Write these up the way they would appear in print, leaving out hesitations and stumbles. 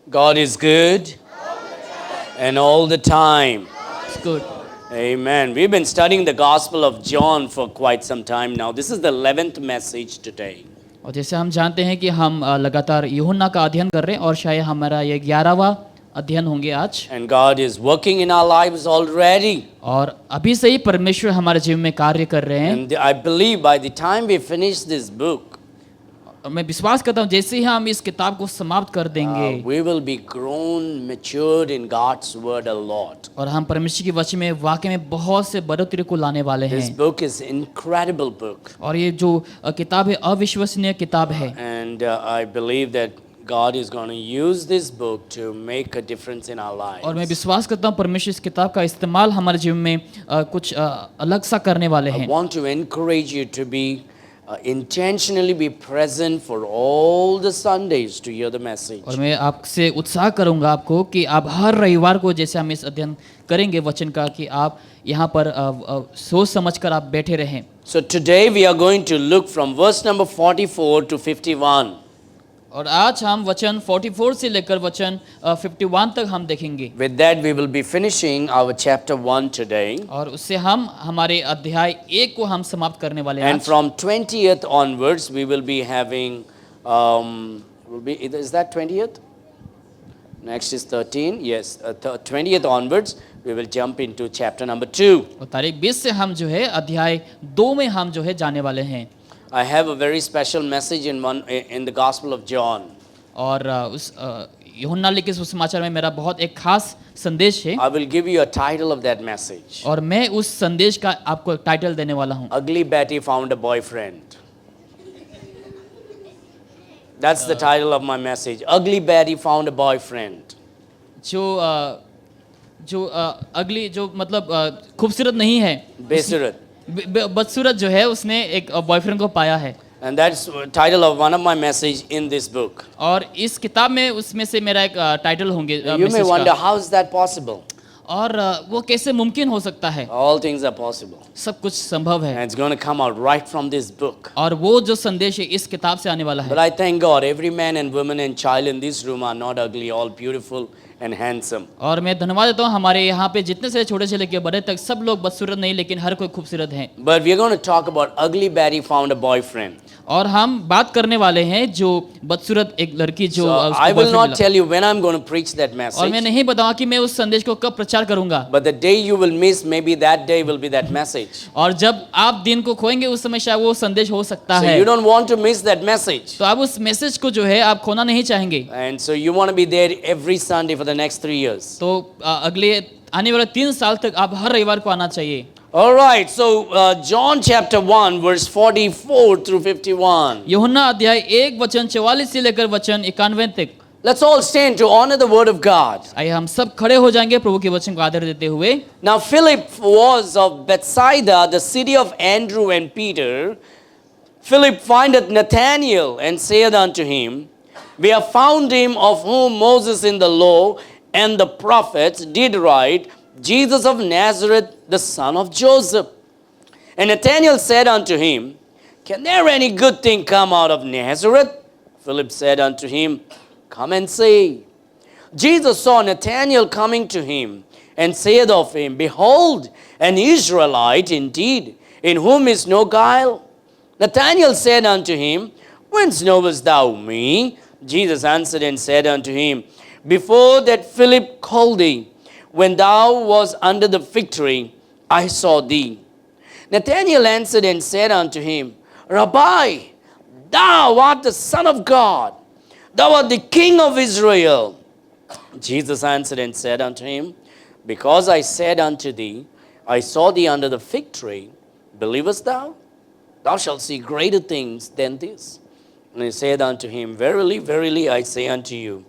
God is good and all the time. It's good. Amen. We've been studying the Gospel of John for quite some time now. This is the 11th message today. और जैसे हम जानते हैं कि हम लगातार यूहन्ना का अध्ययन कर रहे हैं और शायद हमारा ये 11वां अध्ययन होंगे आज। And God is working in our lives already. और अभी से ही परमेश्वर हमारे जीवन में कार्य कर रहे हैं। And I believe by the time we finish this book, मैं विश्वास करता हूँ जैसे ही हम इस किताब को समाप्त कर देंगे we will be grown, matured in God's word a lot. और हम परमेश्वर की वचन में वाकई में बहुत से बढ़ोतरी को लाने वाले This हैं। book is incredible book. और ये जो किताब है अविश्वसनीय किताब है। And I believe that God is going to use this book to make a difference in our lives. और मैं विश्वास करता हूँ परमेश्वर इस किताब का इस्तेमाल हमारे जीवन में कुछ अलग सा करने वाले I हैं। want to encourage you to be intentionally be present for all the Sundays to hear the message. और मैं आपसे उत्साह करूंगा आपको कि आप हर रविवार को जैसे हम इस अध्ययन करेंगे वचन का कि आप यहाँ पर सोच समझकर आप बैठे रहें। So today we are going to look from verse number 44 to 51. और आज हम वचन 44 से लेकर वचन 51 तक हम देखेंगे। With that we will be finishing our chapter 1 today. और उससे हम हमारे अध्याय 1 को हम समाप्त करने वाले हैं And आज। from 20th onwards we will be having is that 20th? Next is 13. Yes, 20th onwards we will jump into chapter number 2. और तारीख 20 से हम जो है अध्याय 2 में हम जो है जाने वाले हैं। I have a very special message in the Gospel of John. और उस यूहन्ना लिखे सुसमाचार में मेरा बहुत एक खास संदेश है। I will give you a title of that message. और मैं उस संदेश का आपको एक टाइटल देने वाला हूँ। Ugly Betty found a boyfriend. That's the title of my message. Ugly Betty found a boyfriend. जो अगली जो मतलब खूबसूरत नहीं है, बेसूरत, बदसूरत जो है उसने एक बॉयफ्रेंड को पाया है। And that's title of one of my message in this book. और इस किताब में उसमें से मेरा एक टाइटल होंगे You may wonder how is that possible? और वो कैसे मुमकिन हो सकता है? All things are possible. सब कुछ संभव है। And it's going to come out right from this book. और वो जो संदेश है इस किताब से आने वाला है। But I thank God every man and woman and child in this room are not ugly, all beautiful and handsome. और मैं धन्यवाद देता हूँ हमारे यहाँ पे जितने से छोटे से लेकर बड़े तक सब लोग बदसूरत नहीं लेकिन हर कोई खूबसूरत है। But we are going to talk about ugly Betty found a boyfriend. और हम बात करने वाले हैं जो बदसूरत एक लड़की जो So I will not tell you when I'm going to preach that और मैं message. नहीं बताऊंगा कि मैं उस संदेश को कब प्रचार करूंगा। But the day you will miss, maybe that day will be that message. और जब आप दिन को खोएंगे उस समय शायद वो संदेश हो सकता So है। you don't want to miss that message. तो आप उस मैसेज को जो है आप खोना नहीं चाहेंगे। And so you want to be there every Sunday for the next 3 years. तो अगले आने वाले 3 साल तक आप हर रविवार को आना चाहिए। All right, so John chapter 1 verse 44 through 51. यूहन्ना अध्याय 1 वचन 44 से लेकर वचन 91 तक। Let's all stand to honor the word of God. आइए हम सब खड़े हो जाएंगे प्रभु के वचन को आदर देते हुए। Now Philip was of Bethsaida, the city of Andrew and Peter. Philip findeth Nathanael and saith unto him, We have found him of whom Moses in the law and the prophets did write, Jesus of Nazareth, the son of Joseph. And Nathanael said unto him, Can there any good thing come out of Nazareth? Philip said unto him, Come and see. Jesus saw Nathanael coming to him, and said of him, Behold, an Israelite indeed, in whom is no guile. Nathanael said unto him, Whence knowest thou me? Jesus answered and said unto him, Before that Philip called thee, when thou wast under the fig tree, I saw thee. Nathanael answered and said unto him, Rabbi, thou art the Son of God, thou art the King of Israel. Jesus answered and said unto him, Because I said unto thee, I saw thee under the fig tree, believest thou? Thou shalt see greater things than this. And he said unto him, Verily, verily, I say unto you,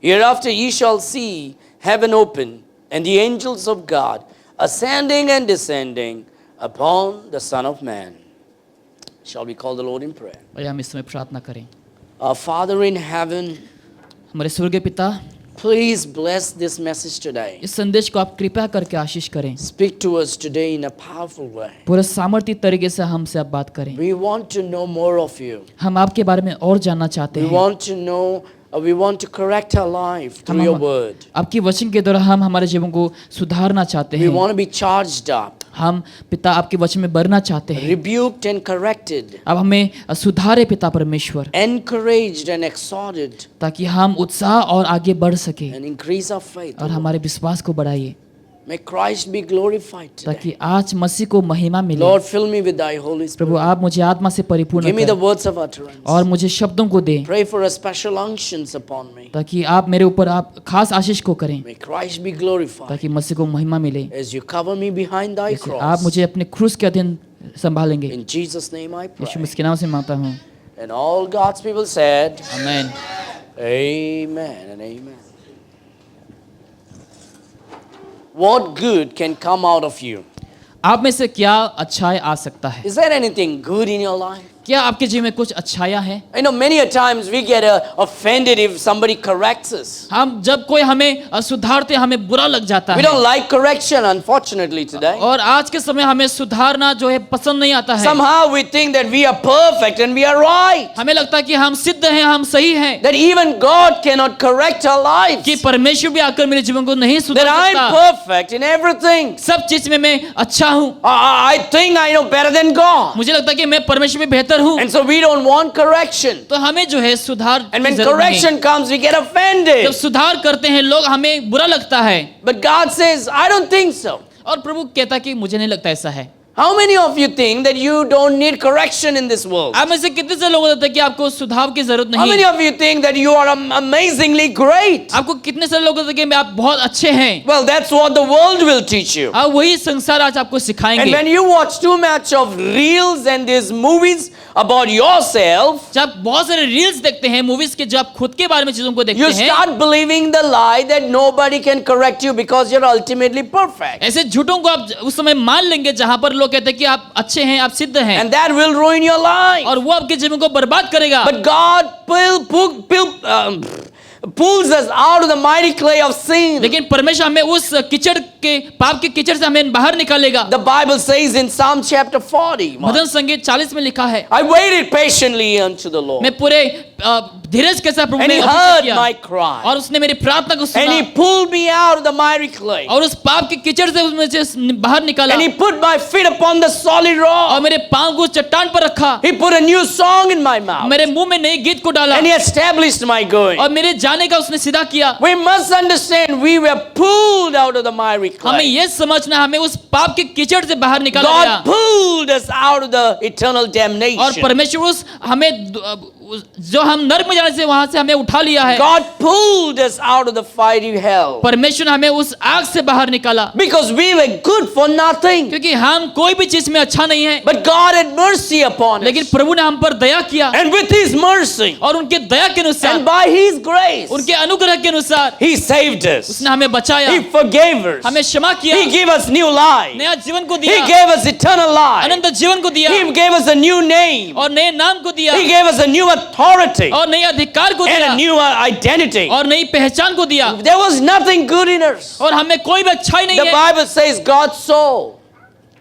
hereafter ye shall see heaven open, and the angels of God ascending and descending upon the Son of Man. Shall we call the Lord in prayer? और हम इस समय प्रार्थना करें। Our Father in heaven, हमारे स्वर्गीय पिता, please bless this message today. इस संदेश को आप कृपया करके आशीष करें। Speak to us today in a powerful way. पूरे सामर्थ्य तरीके से हमसे आप बात करें। We want to know more of you. हम आपके बारे में और जानना चाहते We हैं। want to know We want to correct our life through your word. आपकी वचन के द्वारा हम हमारे जीवन को सुधारना चाहते We हैं। want to be charged up, हम पिता आपके वचन में बढ़ना चाहते हैं। rebuked and corrected, अब हमें सुधारे पिता परमेश्वर, encouraged and exhorted, ताकि हम उत्साह और आगे बढ़ सके and increase our faith. और हमारे विश्वास को बढ़ाइए, May Christ be glorified today. ताकि आज मसीह को महिमा मिले। Lord, fill me with thy Holy Prabhu Spirit. आप मुझे आत्मा से परिपूर्ण Give me the करें words of utterance. और मुझे शब्दों को दें, Pray for a special unctions upon me. ताकि आप मेरे ऊपर आप खास आशीष को करें, May Christ be glorified ताकि मसीह को महिमा मिले। as you cover me behind thy जैसे आप cross. मुझे अपने क्रूस के अधीन संभालेंगे। In Jesus' name I Yeshu pray. मसीह के नाम से मांगता हूँ, And all God's people said, आमीन। Amen and amen. What good can come out of you? आप में से क्या अच्छाई आ सकता है? Is there anything good in your life? क्या आपके जीवन में कुछ अच्छाइयाँ हैं? I know many a times we get offended if somebody corrects us. हम जब कोई हमें सुधारते हमें बुरा लग जाता We है, don't like correction, unfortunately, today. और आज के समय हमें सुधारना जो है पसंद नहीं आता है। Somehow we think that we are perfect and we are right. हमें लगता है कि हम सिद्ध हैं, हम सही हैं, That even God cannot correct our lives. कि परमेश्वर भी आकर मेरे जीवन को नहीं सुधार That I'm सकता। perfect in everything. सब चीज में मैं अच्छा हूँ, I think I know better than God. मुझे लगता है कि मैं परमेश्वर में बेहतर हूँ, And so we don't want correction. तो हमें जो है सुधार And की when जरूरत नहीं। correction comes, we get जब offended. सुधार करते हैं लोग हमें बुरा लगता है, But God says, I don't think so. और प्रभु कहता है कि मुझे नहीं लगता ऐसा है। How many of you think that you don't need correction in this world? आप में से कितने से लोग होते हैं कि आपको सुधार की जरूरत How many नहीं? of you think that you are amazingly great? आपको कितने से लोग होते हैं कि आप बहुत अच्छे हैं? Well, that's what the world will teach you. अब वही संसार आज आपको And सिखाएंगे। when you watch too much of reels and these movies about yourself, जब बहुत सारे रील्स देखते हैं, मूवीज के, जब खुद के बारे में चीजों को देखते you हैं, start believing the lie that nobody can correct you because you're ultimately perfect. ऐसे झूठों को आप उस समय मान लेंगे जहां पर लोग कहते हैं कि आप अच्छे हैं, आप सिद्ध हैं, And that will ruin your life. और वो आपके जीवन को बर्बाद करेगा। But God pulls us out of the mighty clay of sin. लेकिन परमेश्वर हमें उस कीचड़ के, पाप के कीचड़ से हमें बाहर निकालेगा। The Bible says in Psalm chapter 40, भजन संगीत 40 में लिखा है, I waited patiently unto the Lord. मैं पूरे धीरज के साथ प्रभु And ने he अपेक्षा heard किया, my cry. और उसने मेरी प्रार्थना को And he सुना, pulled me out of the miry clay. और उस पाप के कीचड़ से उसमें से बाहर निकाला, And he put my feet upon the solid और rock. मेरे पांव को चट्टान पर रखा, He put a new song in my mouth. मेरे मुंह में नए गीत को डाला, And he established my going. और मेरे जाने का उसने सीधा किया। We must understand we were pulled out of the miry हमें clay. ये समझना, हमें उस पाप के कीचड़ से बाहर निकाला God गया, pulled us out of the eternal और damnation. परमेश्वर उस हमें जो हम नर्क में जाने से वहां से हमें उठा लिया है। God pulled us out of the fiery hell. परमेश्वर ने हमें उस आग से बाहर निकाला, Because we were good for nothing. क्योंकि हम कोई भी चीज में अच्छा नहीं है, But God had mercy upon लेकिन us. प्रभु ने हम पर दया किया, And with his mercy और उनके दया के and अनुसार, by his grace, उनके अनुग्रह के अनुसार he saved us. उसने हमें बचाया, He forgave us. हमें क्षमा किया, He gave us new life. नया जीवन को He दिया, gave us eternal life. अनंत जीवन को दिया, He gave us a new name. और नए नाम को दिया, He gave us a new authority और नए अधिकार को and दिया, a new identity. और नई पहचान को दिया, There was nothing good in us. और हमें कोई भी अच्छाई नहीं The है। Bible says God saw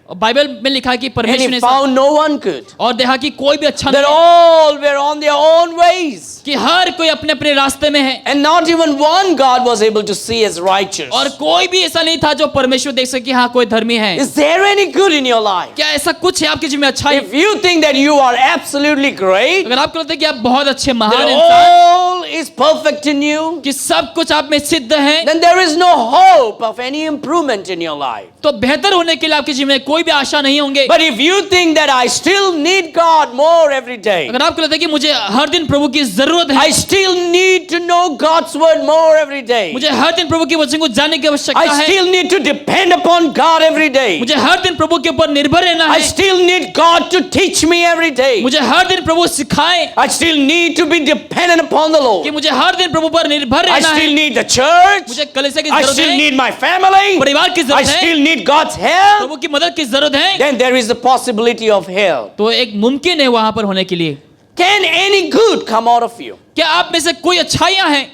और बाइबल में लिखा है कि and परमेश्वर he ने found no one good. और देखा कि कोई भी अच्छा That नहीं है, all were on their own ways. कि हर कोई अपने अपने रास्ते में है, And not even one God was able to see as righteous. और कोई भी ऐसा नहीं था जो परमेश्वर देख सके हाँ कोई धर्मी है। Is there any good in your life? क्या ऐसा कुछ है आपके जीवन में अच्छा है? If you think that you are absolutely great, अगर आपको लगता है कि आप बहुत अच्छे महान that इंसान, all is perfect in you, कि सब कुछ आप में सिद्ध है, then there is no hope of any improvement in your life. तो बेहतर होने के लिए आपके जीवन में कोई भी आशा नहीं होंगे। But if you think that I still need God more every day, अगर आपको लगता है कि मुझे हर दिन प्रभु की जरूरत है, I still need to know God's word more every day, मुझे हर दिन प्रभु के वचन को जानने की आवश्यकता I है, still need to depend upon God every day, मुझे हर दिन प्रभु के ऊपर निर्भर रहना I है, still need God to teach me every day, मुझे हर दिन प्रभु सिखाए, I still need to be dependent upon the कि Lord, मुझे हर दिन प्रभु पर निर्भर I रहना still है, need the church, मुझे कलीसिया की I जरूरत still है, need my family, परिवार की I जरूरत है, still need God's help, प्रभु की मदद की जरूरत है, then there is the possibility of hell. तो एक मुमकिन है वहां पर होने के लिए। Can any good come out of you? क्या आप में से कोई अच्छाइयां हैं?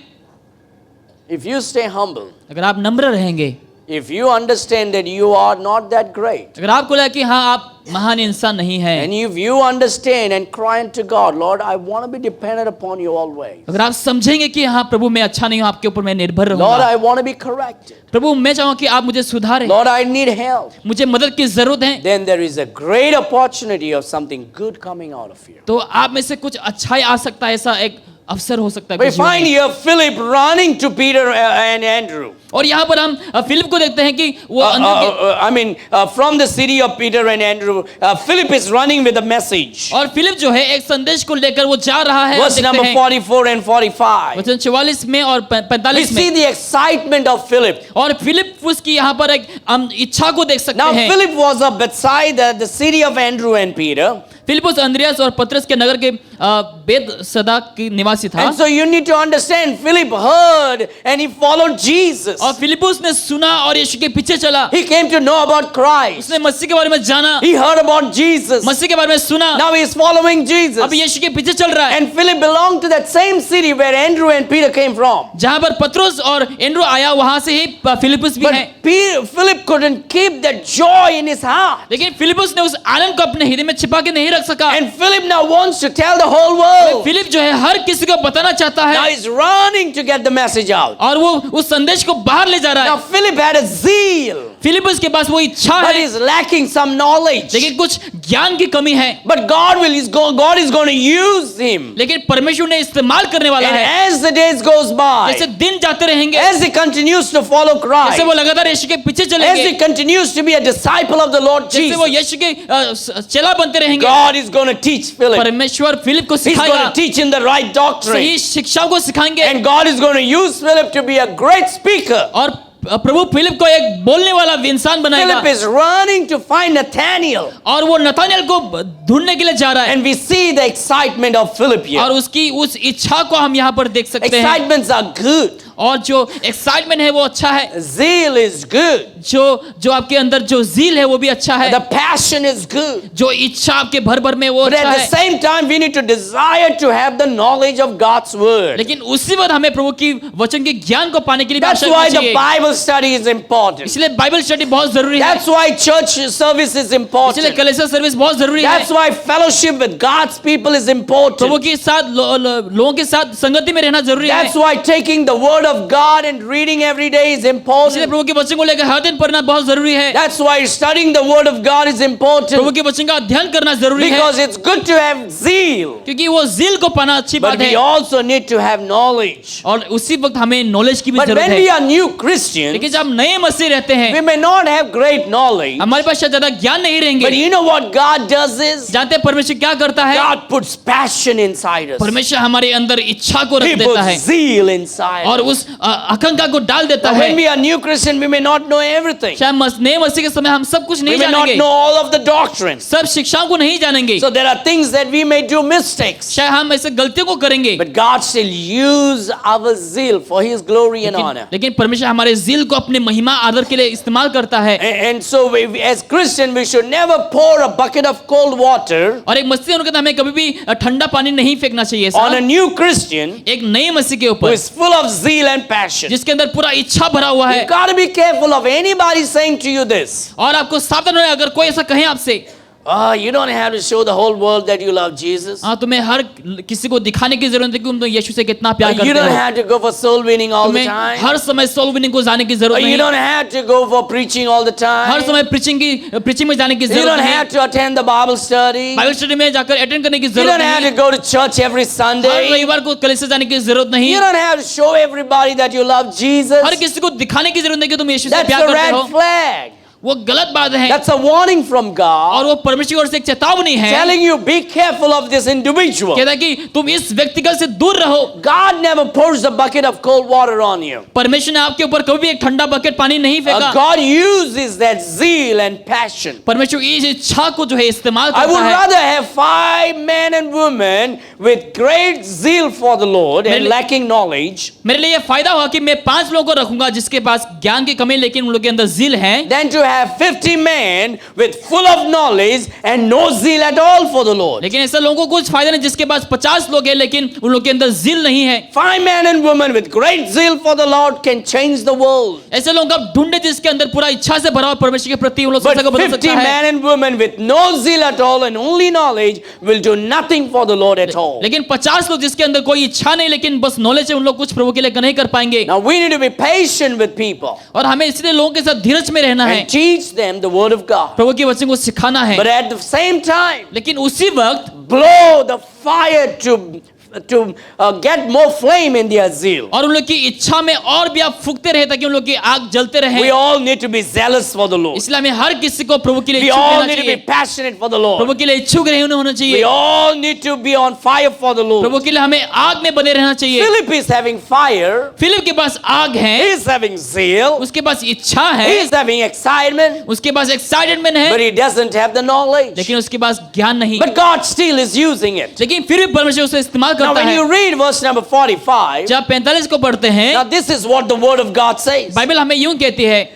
If you stay humble, अगर आप नम्र रहेंगे, If you understand that you are not that great, अगर आपको लगा कि हाँ आप महान इंसान नहीं है, and if you understand and cry unto God, Lord, I want to be dependent upon you always. अगर आप समझेंगे कि हाँ प्रभु मैं अच्छा नहीं हूँ, आपके ऊपर मैं निर्भर Lord, रहूंगा, I want to be corrected. प्रभु मैं चाहूँ कि आप मुझे सुधारें, Lord, I need help. मुझे मदद की जरूरत है, Then there is a great opportunity of something good coming out of you. तो आप में से कुछ अच्छा ही आ सकता है, ऐसा एक अवसर हो सकता है We कुछ जीवन find में। here Philip running to Peter and Andrew. और यहाँ पर हम फिलिप को देखते हैं कि वो अंदर के, From the city of Peter and Andrew, Philip is running with a message. और फिलिप जो है एक संदेश को लेकर वो जा रहा है। Verse number 44 and 45. वचन 44 में और We 45 see में, the excitement of Philip. और फिलिप उसकी यहाँ पर एक हम इच्छा को देख सकते Now हैं। Philip was of Bethsaida, the city of Andrew and Peter. Philip Andreas और पतरस के नगर के बेतसदा की निवासी था। And so you need to understand, Philip heard and he followed Jesus. और फिलिपुस ने सुना और यीशु के पीछे चला। He came to know about Christ. उसने मसीह के बारे में जाना, He heard about Jesus. मसीह के बारे में सुना, Now he is following Jesus. अब यीशु के पीछे चल रहा है। And Philip belonged to that same city where Andrew and Peter came from. जहाँ पर पतरस और एंड्रू आया, वहां से ही फिलिपुस भी है। But Philip couldn't keep that joy in his heart. लेकिन फिलिपुस ने उस आनंद को अपने हृदय में छिपा के नहीं रख सका। And Philip now wants to tell the whole world. Philip जो है हर किसी को बताना चाहता Now है, he's running to get the message out. और वो उस संदेश को बाहर ले जा रहा Now है। Philip had a zeal, Philip के पास वो इच्छा but है, he's lacking some knowledge. लेकिन कुछ ज्ञान की कमी है। But God is going to use him. लेकिन परमेश्वर ने इस्तेमाल करने वाला And है। as the days goes by, जैसे दिन जाते रहेंगे, as he continues to follow Christ, जैसे वो लगातार यीशु के पीछे as चलेंगे, he continues to be a disciple of the Lord जैसे वो Jesus, यीशु के चेला बनते रहेंगे, God is going to teach Philip. परमेश्वर फिलिप को He's going सिखाएगा, to teach him the right doctrine. सही शिक्षा को सिखाएंगे, And God is going to use Philip to be a great speaker. और प्रभु फिलिप को एक बोलने वाला इंसान बनाएगा। Philip is running to find Nathaniel. और वो नतानियल को ढूंढने के लिए जा रहा है, And we see the excitement of Philip here. और उसकी उस इच्छा को हम यहाँ पर देख सकते हैं। Excitements are good. और जो एक्साइटमेंट है वो अच्छा है, Zeal is good. जो आपके अंदर जो ज़ील है वो भी अच्छा है, The passion is good. जो इच्छा आपके भर भर में वो But अच्छा at the है। same time, we need to desire to have the knowledge of God's word. लेकिन उसी वक्त हमें प्रभु की वचन के ज्ञान को पाने के लिए भी That's आवश्यकता why the चाहिए। Bible study is important. इसलिए बाइबल स्टडी बहुत जरूरी है, That's why church service is इसलिए important. कलीसिया सर्विस बहुत जरूरी है। That's why fellowship with God's people is Prabhu important. के साथ लोगों के साथ संगति में रहना जरूरी है। That's why taking the word of God and reading every day is इसलिए important. प्रभु के वचन को लेकर हर दिन पढ़ना बहुत जरूरी है। That's why studying the word of God is Prabhu important. के वचन का अध्ययन करना जरूरी है, Because it's good to have zeal. क्योंकि वो ज़ील को पाना अच्छी But बात we है, also need to have knowledge. और उसी वक्त हमें नॉलेज की भी But जरूरत when we है। are new Christians, लेकिन जब हम नए मसीह रहते हैं, we may not have great knowledge. हमारे पास शायद ज्यादा ज्ञान नहीं रहेंगे। But you know what God does is, जानते हैं परमेश्वर क्या करता है? God puts passion inside us. परमेश्वर हमारे अंदर इच्छा को He रख देता है puts zeal inside और us. उस आकांक्षा को डाल देता Now, है। when we are new Christian, we may not know everything. शायद नए मसीह के समय हम सब कुछ We नहीं may not जानेंगे, know all of the doctrines. सब शिक्षाओं को नहीं जानेंगे, So there are things that we may do mistakes. शायद हम ऐसे गलतियों को करेंगे, But God still use our zeal for His glory and honor. लेकिन परमेश्वर हमारे ज़ील को अपने महिमा आदर के लिए इस्तेमाल करता है। And so as Christian, we should never pour a bucket of cold water और एक मसीह होने के नाते हमें कभी भी ठंडा पानी नहीं फेंकना चाहिए। on a new Christian एक नए मसीह के who ऊपर is full of zeal and passion. जिसके अंदर पूरा इच्छा भरा हुआ है, You got to be careful of anybody saying to you this. और आपको सावधान रहना, अगर कोई ऐसा कहे आपसे, You don't have to show the whole world that you love Jesus. हाँ तुम्हें हर किसी को दिखाने की जरूरत है कि तुम तो यीशु से कितना प्यार You करते don't हो, have to go for soul winning all the तुम्हें time. हर समय सोल विनिंग को जाने की जरूरत You नहीं, don't have to go for preaching all the her time. समय प्रीचिंग में जाने की You जरूरत don't नहीं, have to attend the Bible study. Bible study में जाकर अटेंड करने की You जरूरत don't have to नहीं, go to church every her Sunday. रविवार को कलीसिया जाने की जरूरत नहीं, You don't have to show everybody that you love Jesus. हर किसी को दिखाने की जरूरत नहीं कि तुम यीशु से That's प्यार a करते red हो। flag. वो गलत बात है, That's a warning from और God वो परमेश्वर की ओर से एक चेतावनी है, telling you be careful of this individual. कहता है कि तुम इस व्यक्तिगत से दूर रहो। God never pours a bucket of cold water on you. परमेश्वर ने आपके ऊपर कभी भी एक ठंडा बकेट पानी नहीं फेंका। God uses that zeal and passion. परमेश्वर इस इच्छा को जो है इस्तेमाल I would करता है। rather have 5 men and women with great zeal for the Lord and मेरे- lacking knowledge मेरे लिए ये फायदा हुआ कि मैं 5 लोगों को रखूंगा जिसके पास ज्ञान की कमी लेकिन उन लोगों के अंदर जिल है, than to have 50 men with full of knowledge and no zeal at all for the Lord. लेकिन ऐसे लोगों को कुछ फायदा नहीं जिसके पास 50 लोग हैं लेकिन उन लोगों के अंदर ज़िल नहीं है। 5 men and women with great zeal for the Lord can change the world. ऐसे लोग आप ढूंढे जिसके अंदर पूरा इच्छा से भरा हुआ परमेश्वर के प्रति उन लोग But संसार को बदल 50 सकता है। men and women with no zeal at all and only knowledge will do nothing for the Lord at all. लेकिन 50 लोग जिसके अंदर कोई इच्छा नहीं लेकिन बस नॉलेज है उन लोग कुछ प्रभु के लिए नहीं कर पाएंगे। Now we need to be patient with people और हमें इसलिए लोगों के साथ धीरज में रहना है, and teach them the word of God. प्रभु के वचन को सिखाना है। But at the same time, लेकिन उसी वक्त blow the fire to get more flame in their zeal. और उन लोग की इच्छा में और भी आप फूकते रहे ताकि उन लोग की आग जलते रहे। We all need to be zealous for the Lord. इसलिए हमें हर किसी को प्रभु के लिए We इच्छुक all रहना need to be चाहिए, passionate for the Prabhu Lord. के लिए इच्छुक रहना होना We चाहिए, all need to be on fire for the Lord. प्रभु के लिए हमें आग में बने रहना चाहिए। Philip is having fire. Philip के पास आग He है, is having zeal. उसके पास इच्छा He है, is having excitement. उसके पास एक्साइटमेंट But है, he doesn't have the knowledge. लेकिन उसके पास ज्ञान नहीं। But God still is using it. लेकिन फिर भी परमेश्वर उसे इस्तेमाल Now करता when है। you read verse number 45, जब 45 को पढ़ते हैं, now this is what the word of God says. Bible हमें यूं कहती है,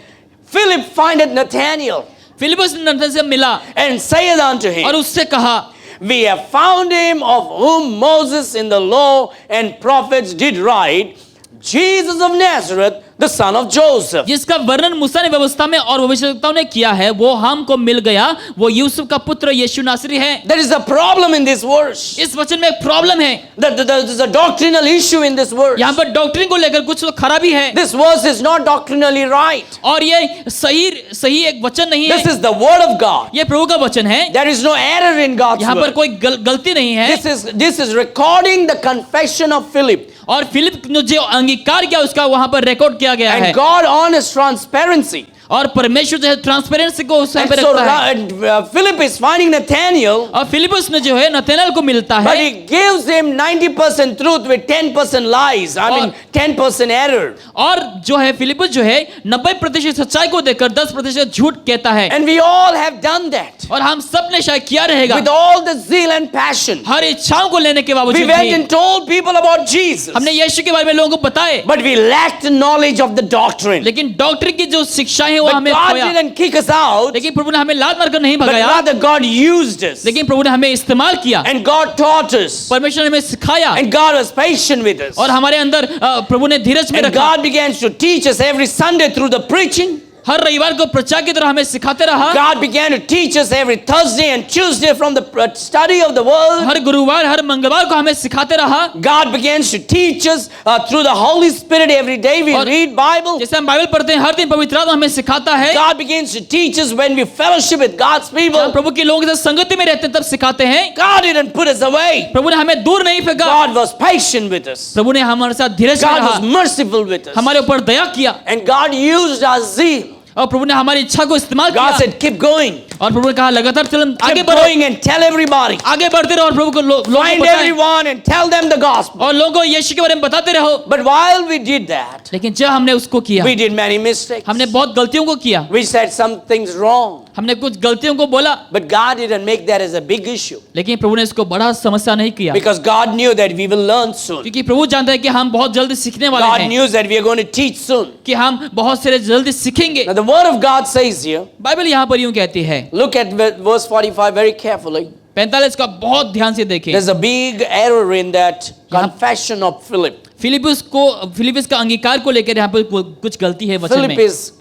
Philip findeth Nathanael फिलिपस ने नथानिएल से मिला and saith unto और him, उससे कहा, We have found him of whom Moses in the law and prophets did write, Jesus of Nazareth, the son of Joseph. जिसका वर्णन मूसा ने व्यवस्था में और भविष्यवक्ताओं ने किया है, वो हमको मिल गया, वो यूसुफ का पुत्र यीशु नासरी है। There is a problem in this verse. इस वचन में एक प्रॉब्लम है, There is a doctrinal issue in this verse. यहाँ पर डॉक्ट्रिन को लेकर कुछ तो खराबी है This verse is not doctrinally right. और ये सही एक वचन नहीं This है, is the word of God. ये प्रभु का वचन है, There is no error in God's यहाँ पर word. कोई गलती नहीं है। This is recording the confession of Philip. और फिलिप ने जो अंगीकार किया उसका वहां पर रिकॉर्ड किया गया है And God honors transparency. और परमेश्वर जो है ट्रांसपेरेंसी को उस And पे so रखता है। Philip is finding Nathanael, और फिलिपस ने जो है नथानिएल को मिलता but है he gives him 90% truth with 10% lies. I mean 10% error. और जो है फिलिपस जो है 90% सच्चाई को देकर 10% झूठ कहता है। And we all have done that. और हम सब ने शायद किया रहेगा, With all the zeal and passion. हर इच्छाओं को लेने के We बावजूद went भी and told people about Jesus. हमने यीशु के बारे में लोगों को बताए, But we lacked knowledge of the doctrine. लेकिन डॉक्टर की जो शिक्षाएं हैं वो But हमें God खोया। didn't kick us out. लेकिन प्रभु ने हमें लात मारकर नहीं But भगाया, rather God used us. लेकिन प्रभु ने हमें इस्तेमाल किया, And God taught us. परमेश्वर ने हमें सिखाया And God was patient with us. और हमारे अंदर प्रभु ने धीरज में And रखा। God began to teach us every Sunday through the preaching. हर रविवार को प्रचार की तरह हमें सिखाते रहा, God began to teach us every Thursday and Tuesday from the study of the word. हर गुरुवार हर मंगलवार को हमें सिखाते रहा। God begins to teach us through the Holy Spirit every day we और read Bible. जैसे हम बाइबल पढ़ते हैं हर दिन पवित्र आत्मा हमें सिखाता है। God begins to teach us when we fellowship with God's हम people. प्रभु के लोगों के साथ संगति में रहते हैं तब सिखाते हैं। God didn't put us away. प्रभु ने हमें दूर नहीं फेंका, God was patient with us. प्रभु ने हमारे साथ धीरज में God was रहा, merciful with us. हमारे ऊपर दया किया And God used our zeal. और प्रभु ने हमारी इच्छा को इस्तेमाल God किया said, keep going. और प्रभु ने कहा लगातार चलो आगे Keep बढ़ो, going and tell everybody. आगे बढ़ते रहो और प्रभु को लोगों को Find बताएं everyone and tell them the gospel. और लोगों को यीशु के बारे में बताते रहो। But while we did that, लेकिन जब हमने उसको किया, we did many mistakes. हमने बहुत गलतियों को किया, We said some things wrong. हमने कुछ गलतियों को बोला, But God didn't make that as a big issue. लेकिन प्रभु ने इसको बड़ा समस्या नहीं किया, Because God knew that we will learn soon. क्योंकि प्रभु जानता है कि हम बहुत जल्दी सीखने वाले God हैं, knew that we are going to teach soon. कि हम बहुत सारे जल्दी सीखेंगे। Now the word of God says here, Bible यहाँ पर यूं कहती है, look at verse 45 very carefully. 45 का बहुत ध्यान से देखें। There's a big error in that confession of Philip. Philip's का अंगीकार को लेकर यहाँ पर कुछ गलती है वचन Philip में। is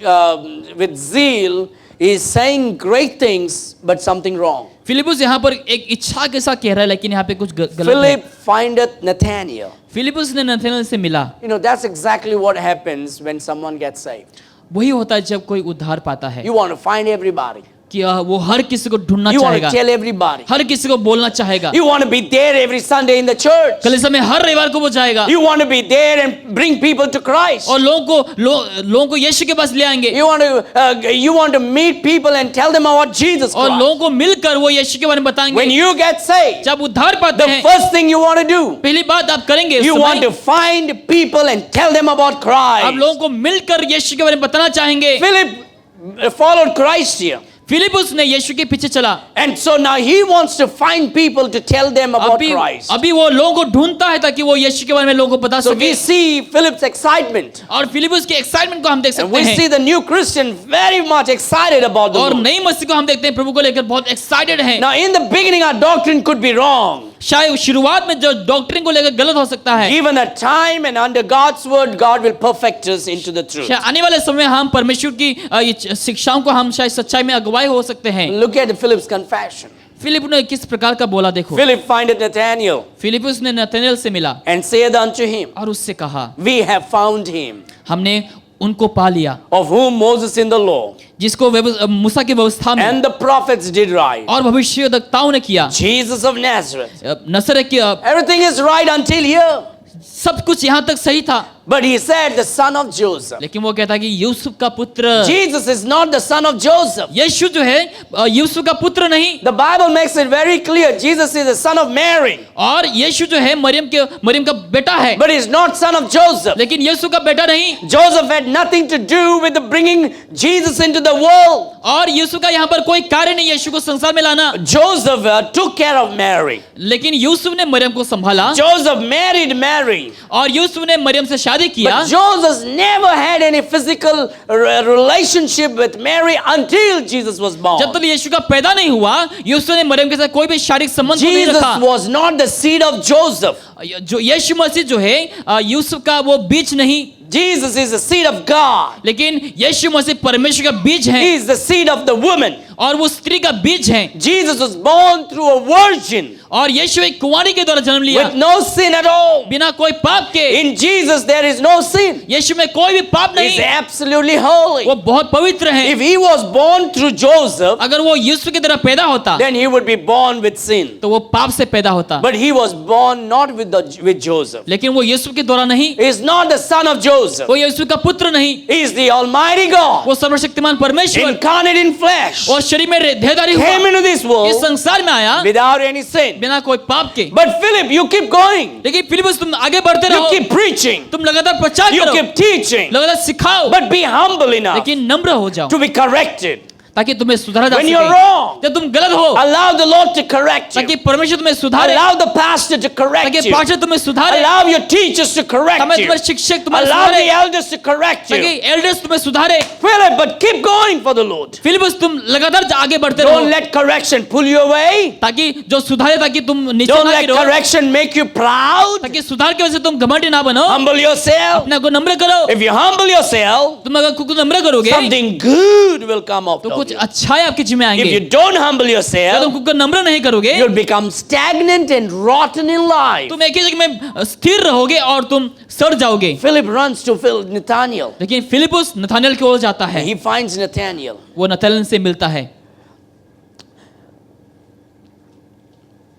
with zeal, he is saying great things, but something wrong. Philip's यहाँ पर एक इच्छा के साथ कह रहा है लेकिन यहाँ पे कुछ गलत है। Philip findeth Nathanael. फिलिपस ने नथानिएल से मिला। You know, that's exactly what happens when someone gets saved. वही होता है जब कोई उद्धार पाता है You want to find everybody. कि वो हर किसी को ढूंढना You want चाहेगा, to tell everybody. हर किसी को बोलना चाहेगा। You want to be there every Sunday in the church. कलीसिया में हर रविवार को वो जाएगा You want to be there and bring people to Christ. और लोगों को यीशु के पास ले आएंगे You want to meet people and tell them about Jesus और Christ. लोगों को मिलकर वो यीशु के बारे में बताएंगे। When you get saved, जब उद्धार पाते the हैं, first thing you want to do, पहली बात आप करेंगे you want to find people and tell them about आप Christ. लोगों को मिलकर यीशु के बारे में बताना चाहेंगे। Philip followed Christ here. Philip ने यीशु के पीछे चला। And so now he wants to find people to tell them about Christ. अभी वो लोगों को ढूंढता है ताकि वो यीशु के बारे में लोगों को बता So सके। we see Philip's excitement. और फिलिपुस के एक्साइटमेंट को हम देख And सकते we see हैं। the new Christian very much excited about the और Lord. नई मसीह को हम देखते हैं प्रभु को लेकर बहुत एक्साइटेड हैं। Now in the beginning our doctrine could be wrong. शायद शुरुआत में जो डॉक्ट्रिन को लेकर गलत हो सकता है। Given a time and under God's word, God will perfect us into the truth. शायद आने वाले समय हम परमेश्वर की ये शिक्षाओं को हम शायद सच्चाई में अगुवाई हो सकते हैं। Look at Philip's confession. Philip ने किस प्रकार का बोला देखो। Philip findeth Nathanael फिलिपुस ने नतनेल से मिला and saith unto him, और उससे कहा, We have found him, हमने उनको पा लिया of whom Moses in the law जिसको मूसा की व्यवस्था में and the prophets did write, और भविष्यवक्ताओं ने किया। Jesus of Nazareth. नसरत की Everything is right until here. सब कुछ यहाँ तक सही था, But he said the son of Joseph. लेकिन वो कहता कि यूसुफ का पुत्र। Jesus is not the son of Joseph. यीशु जो है यूसुफ का पुत्र नहीं, The Bible makes it very clear. Jesus is the son of Mary. और यीशु जो है मरियम का बेटा है, But he's not son of Joseph. लेकिन यीशु का बेटा नहीं। Joseph had nothing to do with the bringing Jesus into the world. और यीशु का यहाँ पर कोई कार्य नहीं यीशु को संसार में लाना। Joseph took care of Mary. लेकिन यूसुफ ने मरियम को संभाला Joseph married Mary. और यूसुफ ने मरियम से शादी किया। But Joseph never had any physical relationship with Mary until Jesus was born. जब तक यीशु का पैदा नहीं हुआ, यूसुफ ने मरियम के साथ कोई भी शारीरिक संबंध नहीं Jesus रखा। was not the seed of Joseph. जो यीशु मसीह जो है यूसुफ का वो बीज नहीं, Jesus is the seed of God. लेकिन यीशु मसीह परमेश्वर का बीज है He is the seed of the woman. और वो स्त्री का बीज है। Jesus was born through a virgin और यीशु एक कुंवारी के द्वारा जन्म लिया with no sin at all. बिना कोई पाप के। In Jesus there is no sin. यीशु में कोई भी पाप He is नहीं, absolutely holy. वो बहुत पवित्र है। If he was born through Joseph, अगर वो यीशु की तरह पैदा होता then he would be born with sin. तो वो पाप से पैदा होता, But he was born not with Joseph. लेकिन वो यीशु के द्वारा नहीं, He is not the son of Joseph. वो यीशु का पुत्र नहीं, He is the Almighty God, वो सर्वशक्तिमान परमेश्वर incarnate in flesh, और शरीर में देहधारी came हुआ, into this इस world संसार में आया without any sin. बिना कोई पाप के। But Philip, you keep going. लेकिन फिलिपुस तुम आगे बढ़ते You रहो, keep preaching. तुम लगातार प्रचार You करो, keep teaching. लगातार सिखाओ, But be humble enough लेकिन नम्र हो जाओ to be corrected. ताकि तुम्हें सुधारा जा When you're सके। wrong, जब तुम गलत हो allow the Lord to correct ताकि you. परमेश्वर तुम्हें सुधारे, Allow the pastor to correct ताकि you. पास्टर तुम्हें सुधारे, Allow your teachers to correct हमें you. तुम्हारे शिक्षक तुम्हें Allow सुधारे, the elders to correct ताकि you. एल्डर्स तुम्हें सुधारे। Philip, but keep going for the Lord. Philip तुम लगातार आगे बढ़ते Don't रहो let correction pull you away. ताकि जो सुधारे ताकि तुम नीचे Don't ना let गिरो, correction make you proud. ताकि सुधार की वजह से तुम घमंडी ना बनो। Humble yourself. अपने को नम्र करो। If you humble yourself, तुम अगर खुद को नम्र करोगे something good will come out तो of कुछ you. अच्छा है आपके जी में If आएंगे। you don't humble अगर तुम yourself, खुद को नम्र नहीं करोगे, you'll become stagnant and rotten in life. तुम एक ही जगह में स्थिर रहोगे और तुम सड़ जाओगे। Philip runs to Nathanael. लेकिन फिलिपुस नथानियल की ओर जाता है, He finds Nathanael. वो नथानियल से मिलता है।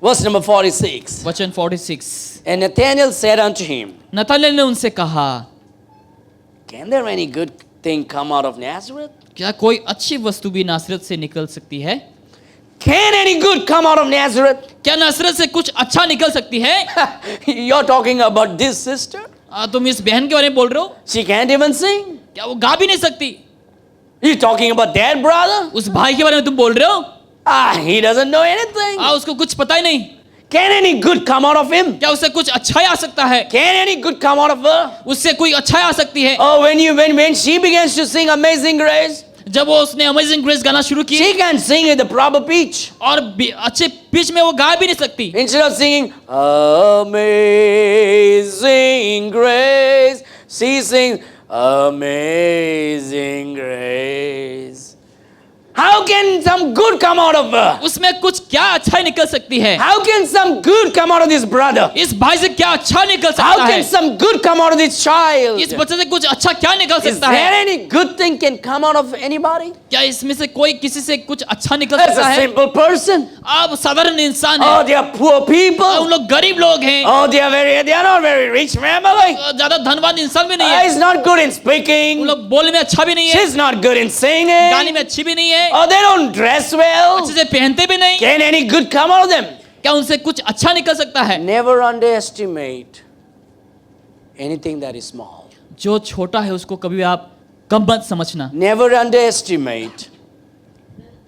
Verse number 46. वचन 46। And Nathanael said unto him, Nathaniel ने उनसे कहा, Can there any good thing come out of Nazareth? क्या कोई अच्छी वस्तु भी नासरत से निकल सकती है? Can any good come out of Nazareth? क्या नासरत से कुछ अच्छा निकल सकती है? You're talking about this sister? तुम इस बहन के बारे में बोल रहे हो? She can't even sing. क्या वो गा भी नहीं सकती? You're talking about that brother? उस भाई के बारे में तुम बोल रहे हो? He doesn't know anything. उसको कुछ पता ही नहीं। Can any good come out of him? क्या उससे कुछ अच्छा ही आ सकता है? Can any good come out of her? उससे कोई अच्छा ही आ सकती है? Oh, when she begins to sing Amazing Grace, जब वो उसने अमेजिंग ग्रेस गाना शुरू की she can't sing with the proper pitch. और अच्छे पिच में वो गा भी नहीं सकती। Instead of singing Amazing Grace, she sings Amazing Grace. How can some good come out of her? उसमें कुछ क्या अच्छा निकल सकती है? How can some good come out of this brother? इस भाई से क्या अच्छा निकल How सकता can है? some good come out of this child? इस बच्चे से कुछ अच्छा क्या निकल Is सकता there है? any good thing can come out of anybody? क्या इसमें से कोई किसी से कुछ अच्छा निकल That's सकता a है? simple person. आप साधारण इंसान Oh, हैं, they are poor उन people. लोग गरीब लोग हैं, Oh, they are not very rich family. ज्यादा धनवान इंसान भी नहीं He's है, not good in उन speaking. लोग बोलने में अच्छा भी नहीं है, She's not good in गाने singing. में अच्छी भी नहीं है, Oh, they don't dress well. अच्छे से पहनते भी नहीं। Can any good come out of them? क्या उनसे कुछ अच्छा निकल सकता है? Never underestimate anything that is small. जो छोटा है उसको कभी आप कम मत समझना। Never underestimate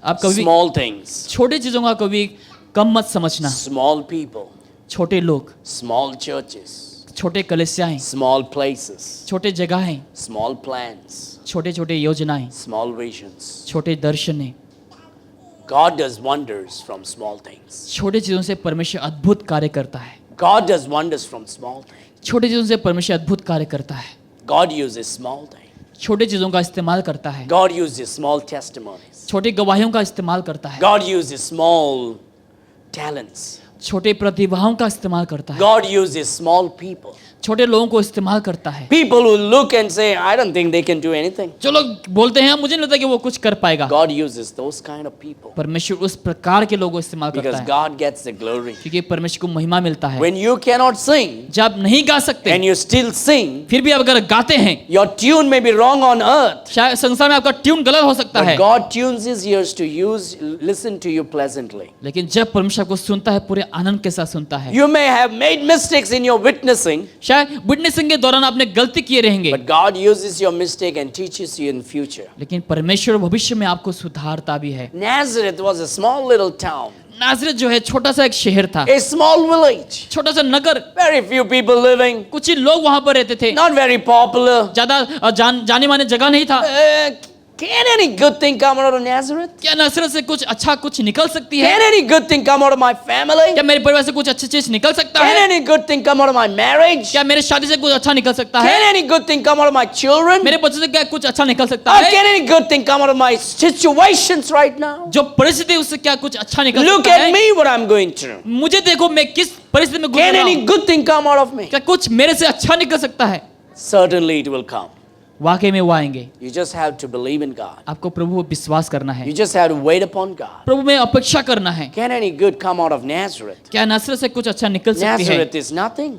आप कभी small things, छोटे चीजों का कभी कम मत समझना। small people, छोटे लोग, small churches, छोटे कलीसियाएं, small places, छोटे जगहें, small plans, छोटे छोटे योजनाएं, small visions. छोटे दर्शनें। God does wonders from small things. छोटे चीजों से परमेश्वर अद्भुत कार्य करता है। God does wonders from small things. छोटे चीजों से परमेश्वर अद्भुत कार्य करता है। God uses small things. छोटे चीजों का इस्तेमाल करता है। God uses small testimonies. छोटी गवाहियों का इस्तेमाल करता है। God uses small talents. छोटे प्रतिभाओं का इस्तेमाल करता है। God uses small people. छोटे लोगों को इस्तेमाल करता है। People who look and say, I don't think they can do anything. जो लोग बोलते हैं मुझे नहीं लगता कि वो कुछ कर पाएगा। God uses those kind of people परमेश्वर उस प्रकार के लोगों को इस्तेमाल करता because है God gets the glory. क्योंकि परमेश्वर को महिमा मिलता है। When you cannot sing जब आप नहीं गा सकते and you still sing, फिर भी आप अगर गाते हैं, your tune may be wrong on earth, शायद संसार में आपका ट्यून गलत हो सकता है, but God tunes his ears to listen to you pleasantly. लेकिन जब परमेश्वर को सुनता है पूरे आनंद के साथ सुनता है। You may have made mistakes in your witnessing, शायद विटनेसिंग के दौरान आपने गलती किए रहेंगे, but God uses your mistake and teaches you in future. लेकिन परमेश्वर भविष्य में आपको सुधारता भी है। Nazareth was a small little town, Nazareth जो है छोटा सा एक शहर था, a small village, छोटा सा नगर, very few people living, कुछ ही लोग वहां पर रहते थे, not very popular. ज्यादा जाने माने जगह नहीं था। Can any good thing come out of Nazareth? क्या नासरत से कुछ अच्छा कुछ निकल सकती है? Can any good thing come out of my family? क्या मेरे परिवार से कुछ अच्छी चीज निकल सकता Can है? any good thing come out of my marriage? क्या मेरे शादी से कुछ अच्छा निकल सकता Can है? any good thing come out of my children? मेरे बच्चों से क्या कुछ अच्छा निकल सकता Or है? can any good thing come out of my situations right now? जो परिस्थिति है, उससे क्या कुछ अच्छा निकल Look सकता at है? me what I'm going through. मुझे देखो मैं किस परिस्थिति में गुजर Can रहा any हूं। good thing come out of me? क्या कुछ मेरे से अच्छा निकल सकता है? Certainly it will come. वाकई में वो आएंगे। You just have to believe in God. आपको प्रभु पर विश्वास करना है, You just have to wait upon God. प्रभु में अपेक्षा करना है। Can any good come out of Nazareth? क्या नासरत से कुछ अच्छा निकल सकती है? Nazareth is nothing.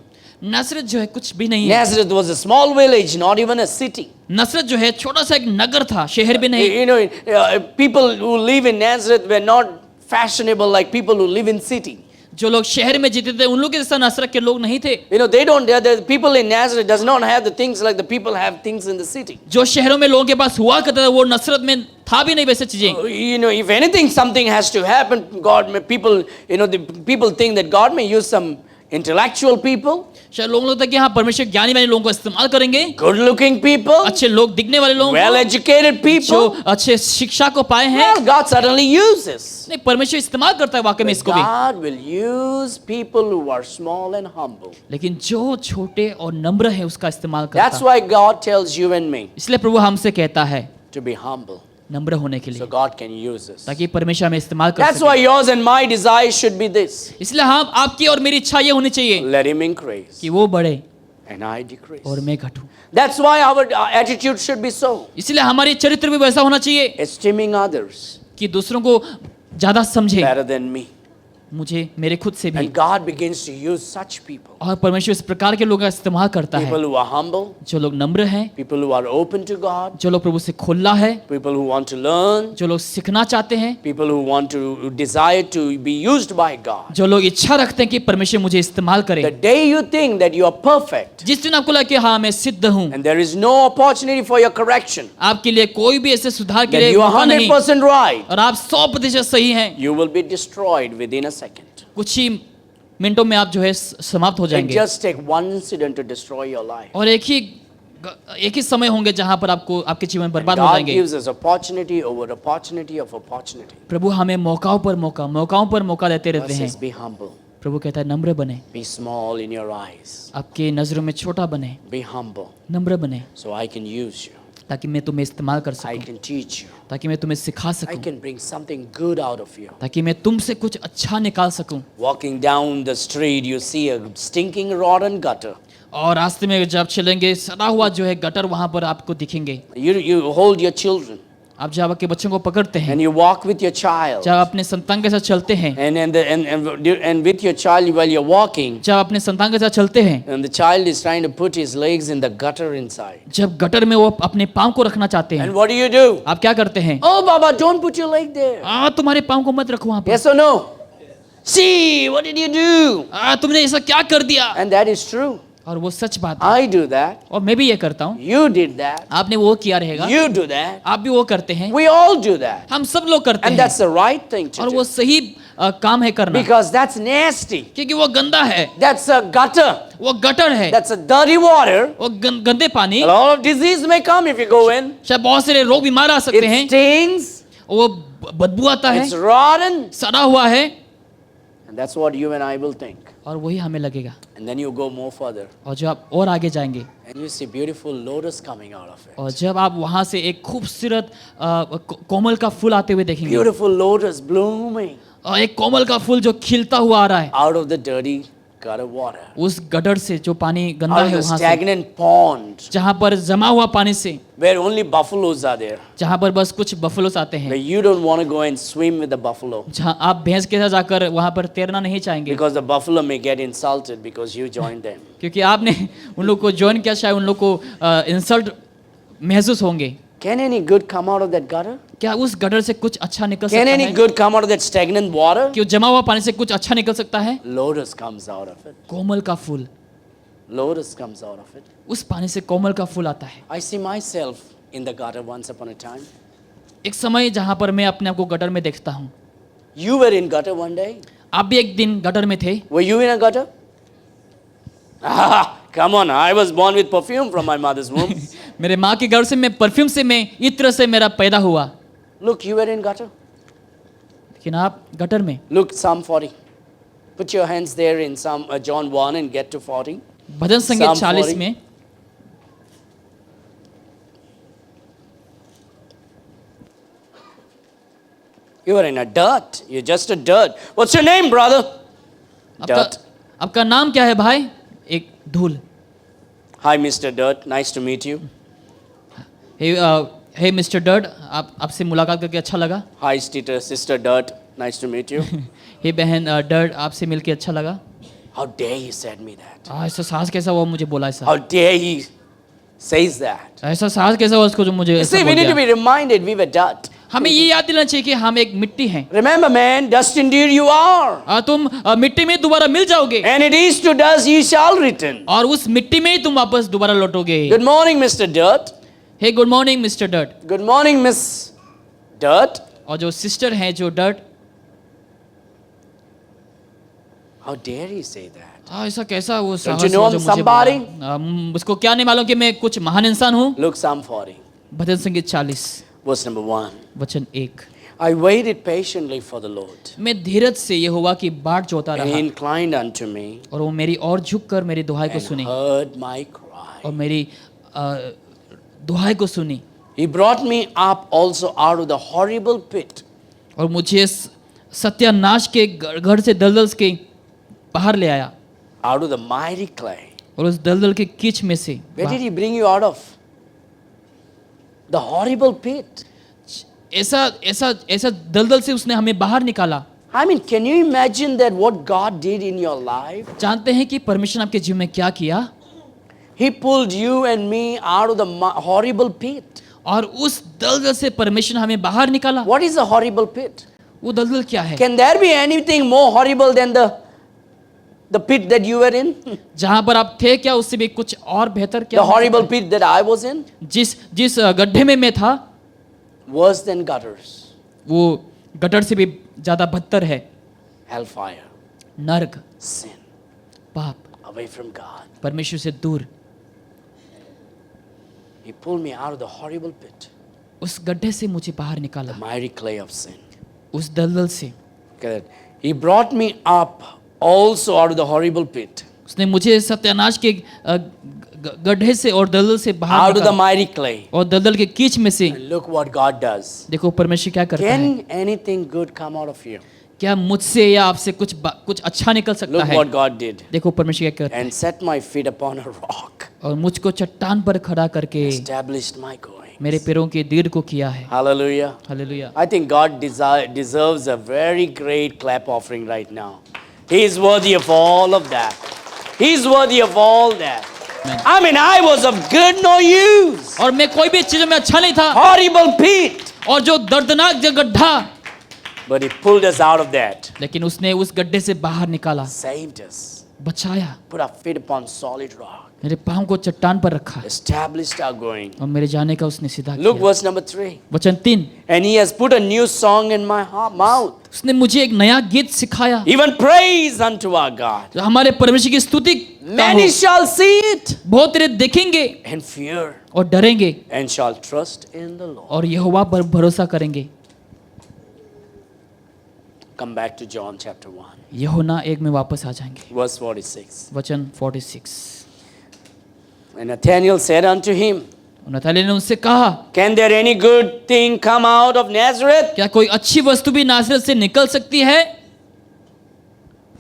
नासरत जो है कुछ भी नहीं है। Nazareth was a small village, not even a city. नासरत जो है छोटा सा एक नगर था, शहर भी नहीं। You know, people who live in Nazareth were not fashionable like people who live in city. जो लोग शहर में जीते थे उन लोग के जैसा नासरत के लोग नहीं थे। You know, the people in Nazareth does not have the things like the people have things in the city. जो शहरों में लोगों के पास हुआ करता था वो नासरत में था भी नहीं वैसे चीजें। You know, if anything, something has to happen. People, you know, the people think that God may use some intellectual people, शायद लोग लगता है कि हाँ परमेश्वर ज्ञानी वाले लोगों को इस्तेमाल करेंगे, good-looking people, अच्छे लोग दिखने वाले लोगों को, well-educated जो people. अच्छे शिक्षा को पाए हैं। Well, God certainly uses. नहीं, परमेश्वर इस्तेमाल करता है वाकई में इसको भी। God will use people who are small and humble. लेकिन जो छोटे और नम्र है उसका इस्तेमाल करता That's है। why God tells you and me इसलिए प्रभु हमसे कहता है to be humble, नम्र होने के so लिए, God can use us. ताकि परमेश्वर हमें इस्तेमाल कर That's सके। why yours and my desire should be this: इसलिए हम आपकी और मेरी इच्छा ये होनी चाहिए let Him increase कि वो बढ़े and I decrease. और मैं घटूं। That's why our attitude should be so: इसलिए हमारी चरित्र भी वैसा होना चाहिए esteeming others कि दूसरों को ज्यादा समझे better than me. मुझे मेरे खुद से भी। And God begins to use such people. और परमेश्वर इस प्रकार के लोगों का इस्तेमाल करता है, People who are humble, जो लोग नम्र हैं, people who are open to God, जो लोग प्रभु से खुला है, people who want to learn, जो लोग सीखना चाहते हैं, people who want to desire to be used by God. जो लोग इच्छा रखते हैं कि परमेश्वर मुझे इस्तेमाल करे। The day you think that you are perfect जिस दिन आपको लगे कि हाँ मैं सिद्ध हूँ, and there is no opportunity for your correction, आपके लिए कोई भी ऐसे सुधार के that लिए you are मौका नहीं 100% right, और आप 100% सही हैं, you will be destroyed within a second. कुछ ही मिनटों में आप जो है समाप्त हो It जाएंगे। just take one incident to destroy your life. और एक ही समय होंगे जहां पर आपको आपके जीवन बर्बाद हो God जाएंगे। gives us opportunity over opportunity of opportunity. प्रभु हमें मौकाओं पर मौका देते God रहते हैं। says, be humble, प्रभु कहता है नम्र बने, be small in your eyes, आपके नजरों में छोटा बने, be humble, नम्र बने, so I can use you, ताकि मैं तुम्हें इस्तेमाल कर I सकूं, can teach you, ताकि मैं तुम्हें सिखा I सकूं, can bring something good out of you. ताकि मैं तुमसे कुछ अच्छा निकाल सकूं। Walking down the street, you see a stinking rotten gutter. और रास्ते में जब चलेंगे सड़ा हुआ जो है गटर वहां पर आपको दिखेंगे। You hold your children आप जब आपके बच्चों को पकड़ते हैं, and you walk with your child, जब अपने संतान के साथ चलते हैं, and with your child while you're walking, जब अपने संतान के साथ चलते हैं, and the child is trying to put his legs in the gutter inside. जब गटर में वो अपने पाँव को रखना चाहते हैं, And what do? आप क्या करते हैं? Oh, Baba, don't put your leg there. तुम्हारे पाँव को मत रखो वहां पर। Yes or no? See, what did you do? तुमने ऐसा क्या कर दिया? And that is true. और वो सच बात है। I do that. और मैं भी ये करता हूँ। You did that. आपने वो किया रहेगा, You do that. आप भी वो करते हैं, We all do that. हम सब लोग करते And हैं, that's the right thing to और do. वो सही काम है करना, Because that's nasty. क्योंकि वो गंदा है, That's a gutter. वो गटर है, That's a dirty water. वो गंदे पानी। A lot of disease may come if you go in. शायद बहुत सारे रोग बीमार आ सकते It हैं, stings. वो बदबू आता है, It's rotten. सड़ा हुआ है, And that's what you and I will think. और वही हमें लगेगा। And then you go more further. और जब आप और आगे जाएंगे, And you see beautiful lotus coming out of it. और जब आप वहां से एक खूबसूरत कोमल का फूल आते हुए देखेंगे, Beautiful lotus blooming और एक कोमल का फूल जो खिलता हुआ आ रहा है, out of the dirty gutter water. उस गटर से जो पानी गंदा Out of है the वहां से, stagnant pond जहां पर जमा हुआ पानी से, where only buffaloes are there. जहां पर बस कुछ बफलोस आते हैं, Where you don't want to go and swim with the buffalo. जहां आप भैंस के साथ जाकर वहां पर तैरना नहीं चाहेंगे, Because the buffalo may get insulted because you joined them. क्योंकि आपने उन लोग को ज्वाइन किया, शायद उन लोग को इंसल्ट महसूस होंगे। Can any good come out of that gutter? क्या उस गटर से कुछ अच्छा निकल Can सकता any है? good come out of that stagnant water? क्यों जमा हुआ पानी से कुछ अच्छा निकल सकता है? Lotus comes out of it. कोमल का फूल, Lotus comes out of it. उस पानी से कोमल का फूल आता है। I see myself in the gutter once upon a time. एक समय जहां पर मैं अपने आप को गटर में देखता हूँ। You were in gutter one day. आप भी एक दिन गटर में थे। Were you in a gutter? Ah, come on. I was born with perfume from my mother's womb. मेरे माँ के घर से मैं परफ्यूम से, मैं इत्र से मेरा पैदा हुआ। Look, you were in gutter. लेकिन आप गटर में, Look, Psalm 40. Put your hands there in Psalm John 1 and get to 40. भजन संगीत Psalm 40 40. में, You are in a dirt. You're just a dirt. What's your name, brother? Dirt. आपका नाम क्या है भाई? एक धूल। Hi, Mr. Dirt. Nice to meet you. Hey mister Dirt, आप आपसे मुलाकात करके अच्छा लगा। Hi, Sister Dirt. Nice to meet you. हे बहन डर्ट, आपसे मिलके अच्छा लगा। How dare he said me that? ऐसा साहस कैसा हुआ मुझे बोला ऐसा? How dare he says that? ऐसा साहस कैसा हुआ उसको जो मुझे You ऐसा see, बोल we need to दिया? be reminded we were dirt. हमें ये याद दिलाना चाहिए कि हम एक मिट्टी हैं। Remember, man, dust indeed you are. तुम मिट्टी में दोबारा मिल जाओगे, And it is to dust ye shall return. और उस मिट्टी में ही तुम वापस दोबारा लौटोगे। Good morning, Mr. Dirt. Hey good morning mister Dirt. Good morning, Miss Dirt. और जो सिस्टर हैं जो Dirt, How dare he say that? ऐसा कैसा वो Don't you साहस know हुआ I'm जो मुझे somebody? बोला? उसको क्या नहीं मालूम कि मैं कुछ महान इंसान हूँ। Look, Psalm 40, भजन संगीत 40 verse number 1. वचन 1। I waited patiently for the Lord, मैं धीरज से यहोवा की बाट जोता and he रहा, inclined unto me और वो मेरी ओर झुककर मेरी दुहाई को and सुनी, heard my cry. और मेरी दुहाई को सुनी, He brought me up also out of the horrible pit, और मुझे सत्यानाश के घर से दलदल के बाहर ले आया, out of the mighty clay. और उस दलदल के कीच में से Where did he bring you out of? The horrible pit. ऐसा ऐसा ऐसा दलदल से उसने हमें बाहर निकाला। I mean, can you imagine that what God did in your life? जानते हैं कि परमेश्वर आपके जीवन में क्या किया? He pulled you and me out of the horrible pit. और उस दलदल से परमेश्वर ने हमें बाहर निकाला। What is a horrible pit? वो दलदल क्या है? Can there be anything more horrible than the pit that you were in? जहां पर आप थे क्या उससे भी कुछ और बेहतर क्या? The horrible pit that I was in? जिस गड्ढे में मैं था, Worse than gutters. वो गटर से भी ज्यादा बदतर है। Hellfire. नरक, Sin. पाप, Away from God. परमेश्वर से दूर। He pulled me out of the horrible pit. उस गड्ढे से मुझे बाहर निकाला, The mighty clay of sin. उस दलदल से। Look at that. He brought me up also out of the horrible pit. उसने मुझे सत्यानाश के गड्ढे से और दलदल से बाहर Out of the निकाला, mighty clay. और दलदल के कीच में से। And look what God does. देखो परमेश्वर क्या करता है। Can anything good come out of you? क्या मुझसे या आपसे कुछ अच्छा निकल सकता Look है? what God did. देखो परमेश्वर क्या करता है। And set my feet upon a rock. और मुझको चट्टान पर खड़ा करके Established my going. मेरे पैरों के दीड़ को किया है। Hallelujah. Hallelujah. I think God deserves a very great clap offering right now. He is worthy of all of that. He is worthy of all that. Amen. I mean, I was of good no use. और मैं कोई भी चीजों में अच्छा नहीं था, Horrible pit. और जो दर्दनाक जो गड्ढा, But He pulled us out of that. लेकिन उसने उस गड्ढे से बाहर निकाला, Saved us. बचाया, put our feet upon solid rock, मेरे पाँव को चट्टान पर रखा established our going. और मेरे जाने का उसने सीधा Look किया। verse number 3. वचन 3, And he has put a new song in my mouth, उसने मुझे एक नया गीत सिखाया even praise unto our God. जो हमारे परमेश्वर की स्तुति का Many हो। shall see it बहुत तेरे देखेंगे and fear और डरेंगे and shall trust in the Lord. और यहोवा पर भरोसा करेंगे। Come back to John chapter 1, यूहन्ना 1 में वापस आ जाएंगे। verse 46. वचन 46, And Nathanael said unto him, नतनएल ने उनसे कहा, Can there any good thing come out of Nazareth? क्या कोई अच्छी वस्तु भी नासरत से निकल सकती है?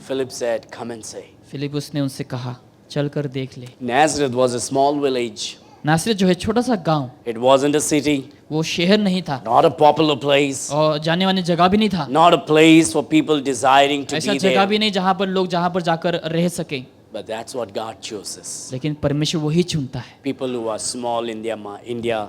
Philip said, Come and see. Philip ने उनसे कहा, चलकर देख ले। Nazareth was a small village. नासरत जो है छोटा सा गांव, It wasn't a city, वो शहर नहीं था not a popular place, और जाने वाली जगह भी नहीं था। not a place for people desiring to ऐसा be जगह there. भी नहीं जहाँ पर लोग जहाँ पर जाकर रह सके, But that's what God chooses. लेकिन परमेश्वर वही चुनता है People who are small in their India,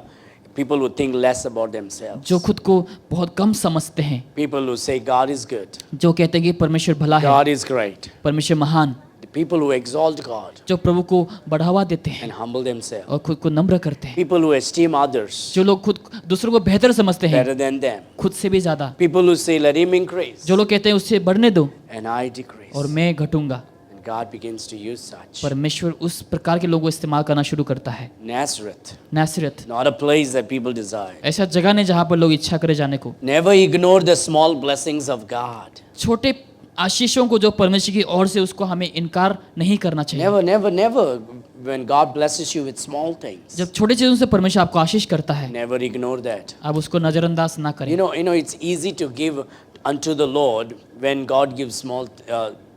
people who think less about themselves, जो खुद को बहुत कम समझते हैं, people who say God is good, जो कहते हैं कि परमेश्वर भला है, God is great, परमेश्वर महान, the people who exalt God जो प्रभु को बढ़ावा देते हैं and humble themselves, और खुद को नम्र करते हैं, people who esteem others जो लोग खुद दूसरों को बेहतर समझते हैं better than them, खुद से भी ज्यादा, people who say let him increase जो लोग कहते हैं उससे बढ़ने दो and I decrease. और मैं घटूंगा। And God begins to use such. परमेश्वर उस प्रकार के लोगों को इस्तेमाल करना शुरू करता है। Nazareth, Nazareth not a place that people desire. ऐसा जगह नहीं जहाँ पर लोग इच्छा करे जाने को। Never ignore the small blessings of God. छोटे आशीषों को जो परमेश्वर की ओर से उसको हमें इनकार नहीं करना चाहिए। Never, never, never. When God blesses you with small things, जब छोटे चीजों से परमेश्वर आपको आशीष करता है, never ignore that. आप उसको नजरअंदाज ना करें। You know, it's easy to give unto the Lord when God gives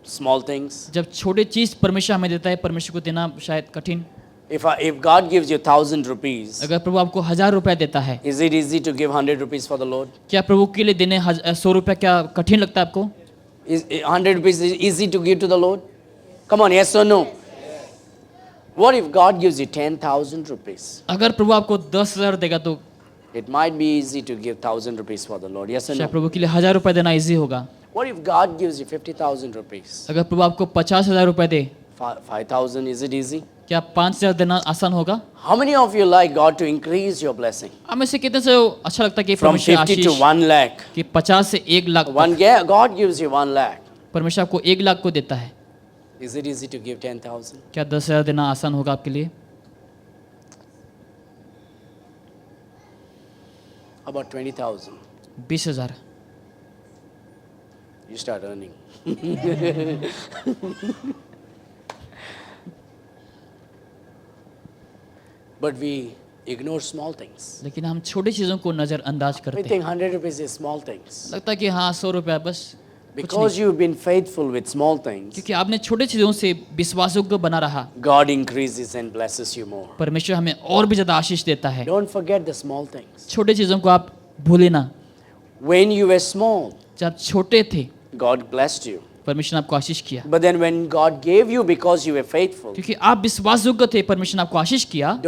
small things. जब छोटे चीज परमेश्वर हमें देता है, परमेश्वर को देना शायद कठिन। If God gives you 1,000 rupees, अगर प्रभु आपको 1000 रुपया देता है, is it easy to give 100 rupees for the Lord? क्या प्रभु के लिए देने 100 रुपया क्या कठिन लगता है आपको? Is 100 rupees is easy to give to the Lord? Come on, yes or no? What if God gives you 10,000 rupees? अगर प्रभु आपको 10,000 देगा तो It might be easy to give 1,000 rupees for the Lord. Yes or शायद no? प्रभु के लिए 1000 रुपया देना easy होगा। What if God gives you 50,000 rupees? अगर प्रभु आपको 50,000 रुपया दे, 5,000, is it easy? क्या 5,000 देना आसान होगा? How many of you like God to increase your blessing? आप में से कितने से अच्छा लगता है कि From परमेश्वर 50 to आशीष 1 lakh. कि 50 से 1 lakh God gives you 1 lakh. परमेश्वर आपको 1 लाख को देता है, Is it easy to give 10,000? क्या 10,000 देना आसान होगा आपके लिए? How about 20,000? 20,000 You start earning. But we ignore small things. लेकिन हम छोटी चीजों को नजरअंदाज We करते हैं। think 100 rupees is small things. लगता है कि हाँ 100 रुपया बस, Because you've been faithful with small things, क्योंकि आपने छोटे चीजों से विश्वासयोग्य बना रहा, God increases and blesses you more. परमेश्वर हमें और भी ज्यादा आशीष देता है। Don't forget the small things. छोटे चीजों को आप भूले ना। When you were small, जब छोटे थे God blessed you. परमेश्वर ने आपको आशीष किया, But then when God gave you because you were faithful, क्योंकि आप विश्वासयोग्य थे, परमेश्वर ने आपको आशीष किया।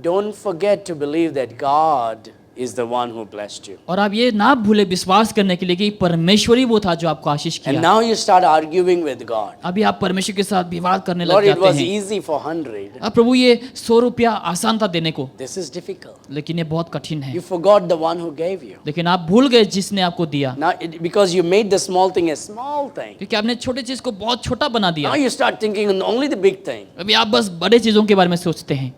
don't forget to believe that God is the one who blessed you. और आप ये ना भूले विश्वास करने के लिए कि परमेश्वर ही वो था जो आपको आशीष And किया। now you start arguing with God. अभी आप परमेश्वर के साथ विवाद करने लग Lord, it जाते was हैं। easy for 100. अब प्रभु ये 100 रुपया आसान था देने को, This is difficult. लेकिन ये बहुत कठिन है। You forgot the one who gave you. लेकिन आप भूल गए जिसने आपको दिया, Now, because you made the small thing a small thing, क्योंकि आपने छोटे चीज को बहुत छोटा बना दिया। now you start thinking on only the big thing. अभी आप बस बड़े चीजों के बारे में सोचते हैं।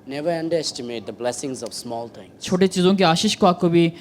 Never underestimate the blessings of small things. छोटे चीजों के आशीष को आपको भी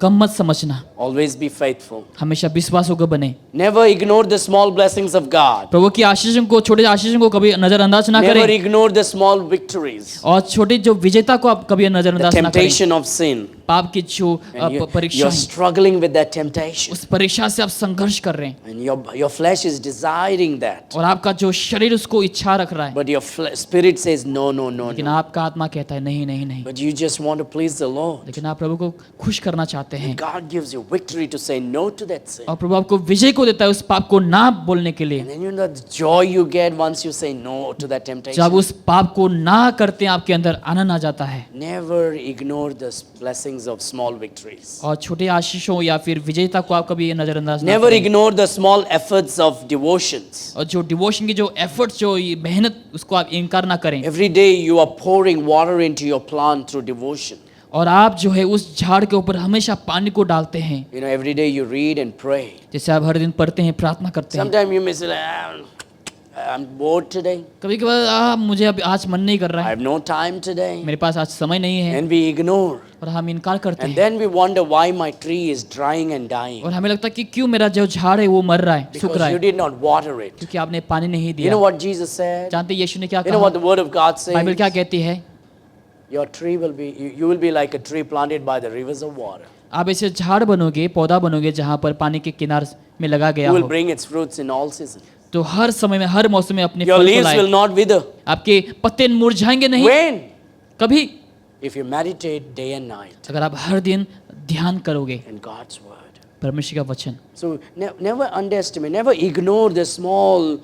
कम मत समझना। Always be faithful. हमेशा विश्वासयोग्य बने। Never ignore the small blessings of God. प्रभु की आशीषों को, छोटे आशीषों को कभी नजरअंदाज ना Never करें, ignore the small victories. और छोटी जो विजेता को आप कभी The नजरअंदाज ना करें। temptation of sin. पाप की जो And परीक्षा you're है, struggling with that temptation. उस परीक्षा से आप संघर्ष कर रहे हैं, And your flesh is desiring that. और आपका जो शरीर उसको इच्छा रख रहा है, But your spirit says, no, no, no, लेकिन no. आपका आत्मा कहता है नहीं नहीं नहीं। But you just want to please the Lord. लेकिन आप प्रभु को खुश करना चाहते हैं, God gives you victory to say no to that sin. और प्रभु आपको विजय को देता है उस पाप को ना बोलने के लिए। And then you know the joy you get once you say no to that जब temptation. उस पाप को ना करते हैं आपके अंदर आनंद आ जाता है। Never ignore the blessings blessings of small victories. और छोटे आशीषों या फिर विजेता को आप कभी नजरअंदाज ना Never करें। ignore the small efforts of devotions. और जो डिवोशन की जो एफर्ट्स जो ये मेहनत उसको आप इनकार ना करें। Every day you are pouring water into your plant through devotion. और आप जो है उस झाड़ के ऊपर हमेशा पानी को डालते हैं। You know, every day you read and pray. जैसे आप हर दिन पढ़ते हैं, प्रार्थना करते हैं। Sometimes you may say, I'm bored today. कभी कभार मुझे अब आज मन नहीं कर रहा I है, have no time today. मेरे पास आज समय नहीं है, And we ignore. और हम इनकार करते And हैं। then we wonder why my tree is drying and dying. और हमें लगता है कि क्यों मेरा जो झाड़ है वो मर रहा है, सूख रहा Because you है, did not water it. क्योंकि आपने पानी नहीं You दिया। know what Jesus said? जानते हैं यीशु ने क्या You know what कहा? the word of God Bible says? क्या कहती है? Your tree will be, you will be like a tree planted by the rivers of water. आप ऐसे झाड़ बनोगे, पौधा बनोगे जहाँ पर पानी के किनारे में लगा गया You will हो, bring its fruits in all seasons. तो हर समय में, हर मौसम में अपने Your फल को leaves will लाए। not wither. आपके पत्ते मुरझाएंगे नहीं When? कभी, If you meditate day and night अगर आप हर दिन ध्यान करोगे in God's word. परमेश्वर का वचन। So never underestimate, never ignore the small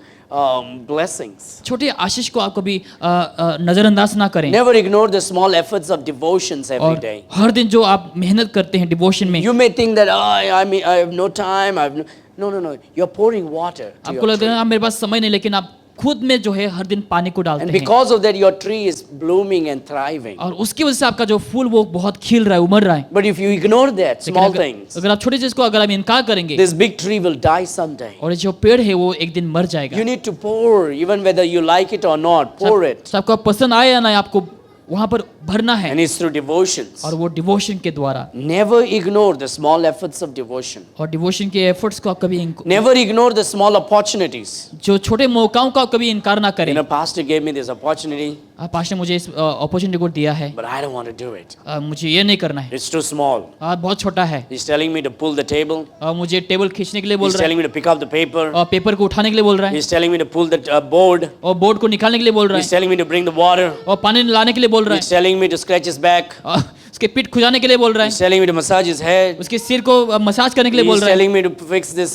blessings. छोटे आशीष को आप कभी नजरअंदाज ना करें। Never ignore the small efforts of devotions every और day. हर दिन जो आप मेहनत करते हैं डिवोशन में, You may think that I have no time. No. You're pouring water to आपको your लगता tree. है मेरे पास समय नहीं, लेकिन आप खुद में जो है हर दिन पानी को डालते And हैं, because of that, your tree is blooming and thriving. और उसकी वजह से आपका जो फूल वो बहुत खिल रहा है, उमड़ रहा है। But if you ignore that, लेकिन small अगर, things, अगर आप छोटी चीज को अगर आप इनकार करेंगे, this big tree will die someday. और ये जो पेड़ है वो एक दिन मर जाएगा। You need to pour, even whether you like it or not, pour it. तो आपको पसंद आए या ना, आपको वहां पर भरना है, And it's through devotions. और वो डिवोशन के द्वारा। Never ignore the small efforts of devotion. और डिवोशन के एफर्ट्स को आप कभी Never ignore the small opportunities. जो छोटे मौकाओं का आप कभी इनकार ना करें। You know, Pastor gave me this opportunity, pastor ने मुझे इस अपॉर्चुनिटी को दिया है, but I don't want to do it. मुझे ये नहीं करना है, It's too small. बहुत छोटा है। He's telling me to pull the table. मुझे टेबल खींचने के लिए बोल He's रहा है, telling me to pick up the paper. और पेपर को उठाने के लिए बोल रहा है, He's telling me to pull the board. और बोर्ड को निकालने के लिए बोल रहा He's है, telling me to bring the water. और पानी लाने के लिए बोल रहा He's telling me to scratch his back. है, उसके पीठ खुजाने के लिए बोल रहा He's है, telling me to massage his head. उसके सिर को मसाज करने के लिए बोल He's रहा है, telling me to fix this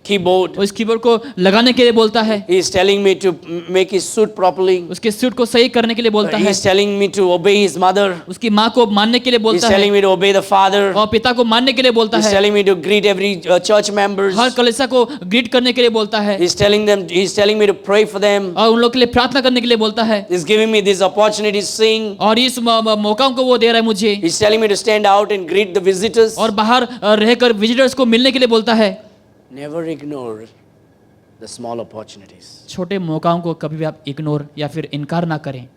keyboard. और इस कीबोर्ड को लगाने के लिए बोलता है, He's telling me to make his suit properly. उसके सूट को सही करने के लिए बोलता है, He's telling me to obey his mother. उसकी माँ को मानने के लिए He's बोलता है, telling me to obey the father. और पिता को मानने के लिए बोलता He's है, telling me to greet every church members. हर कलीसिया को ग्रीट करने के लिए बोलता है, He's telling me to pray for them. और उन लोग के लिए प्रार्थना करने के लिए बोलता है, He's giving me this opportunity to sing. और इस मौका को वो दे रहा है मुझे, He's telling me to stand out and greet the visitors. और बाहर रहकर विजिटर्स को मिलने के लिए बोलता है। Never ignore the small opportunities. छोटे मौकाओं को कभी भी आप इग्नोर या फिर इनकार ना करें।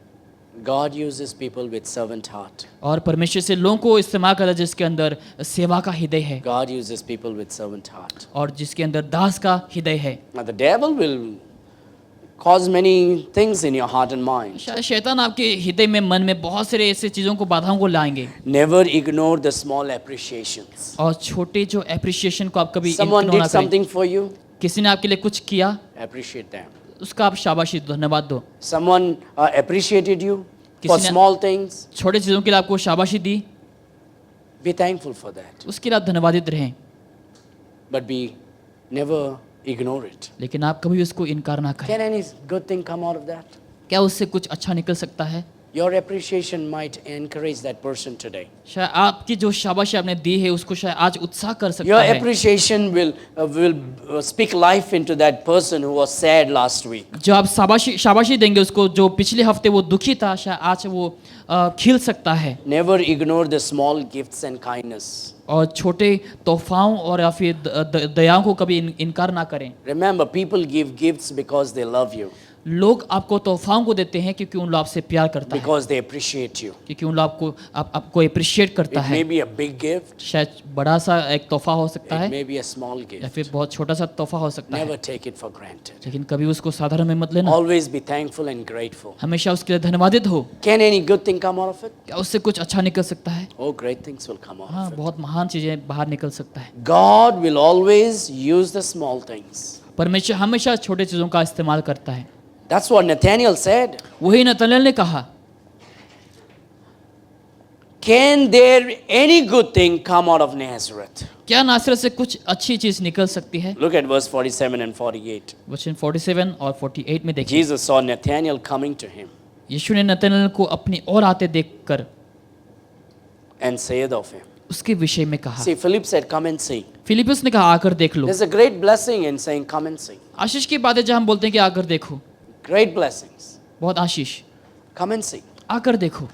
God uses people with servant heart. और परमेश्वर से लोगों को इस्तेमाल करता है जिसके अंदर सेवा का हृदय है, God uses people with servant heart. और जिसके अंदर दास का हृदय है। Now the devil will cause many things in your heart and mind. शायद शैतान आपके हृदय में, मन में बहुत सारे ऐसे चीजों को, बाधाओं को लाएंगे, Never ignore the small appreciations. और छोटे जो एप्रिसिएशन को आप कभी Someone इग्नोर ना did करें। something for you, किसी ने आपके लिए कुछ किया, appreciate them. उसका आप शाबाशी दो, धन्यवाद दो। Someone appreciated you for किसी ने- small things, छोटे चीजों के लिए आपको शाबाशी दी, be thankful for that. उसके लिए आप धन्यवादित रहें, But never ignore it. लेकिन आप कभी उसको इनकार ना करें। Can any good thing come out of that? क्या उससे कुछ अच्छा निकल सकता है? Your appreciation might encourage that person today. शायद आपकी जो शाबाशी आपने दी है उसको शायद आज उत्साह कर Your सकता है। appreciation will speak life into that person who was sad last week. जो आप शाबाशी देंगे उसको, जो पिछले हफ्ते वो दुखी था, शायद आज वो खिल सकता है। Never ignore the small gifts and kindness. और छोटे तोहफाओं और या फिर दयाओं को कभी इनकार ना करें। Remember, people give gifts because they love you, लोग आपको तोहफाओं को देते हैं क्योंकि उन लोग आपसे प्यार करता है, because they appreciate you. क्योंकि उन लोग आपको अप्रिशिएट करता It है। may be a big gift, शायद बड़ा सा एक तोहफा हो सकता it है, may be a small या gift. फिर बहुत छोटा सा तोहफा हो सकता है, Never take it for granted. लेकिन कभी उसको साधारण में मत लेना। Always be thankful and grateful. हमेशा उसके लिए धन्यवादित हो। Can any good thing come out of it? क्या उससे कुछ अच्छा निकल सकता है? Oh, great things will come out हाँ, of it. बहुत महान चीजें बाहर निकल सकता है। God will always use the small things. परमेश्वर हमेशा छोटे चीजों का इस्तेमाल करता है। That's what Nathaniel said. वही नतनएल ने कहा, Can there any good thing come out of Nazareth? क्या नासरत से कुछ अच्छी चीज निकल सकती है? Look at verse 47 and 48. वचन 47 और 48 में देखिए। Jesus saw Nathanael coming to him. यीशु ने नतनएल को अपनी ओर आते देखकर and saith of him. उसके विषय में कहा। See, Philip said, come and see. फिलिप्पुस ने कहा आकर देख लो। There's a great blessing in saying, come and see. आशीष की बात है जब हम बोलते हैं कि आकर देखो, Great blessings. बहुत आशीष, Come and see. आकर देखो।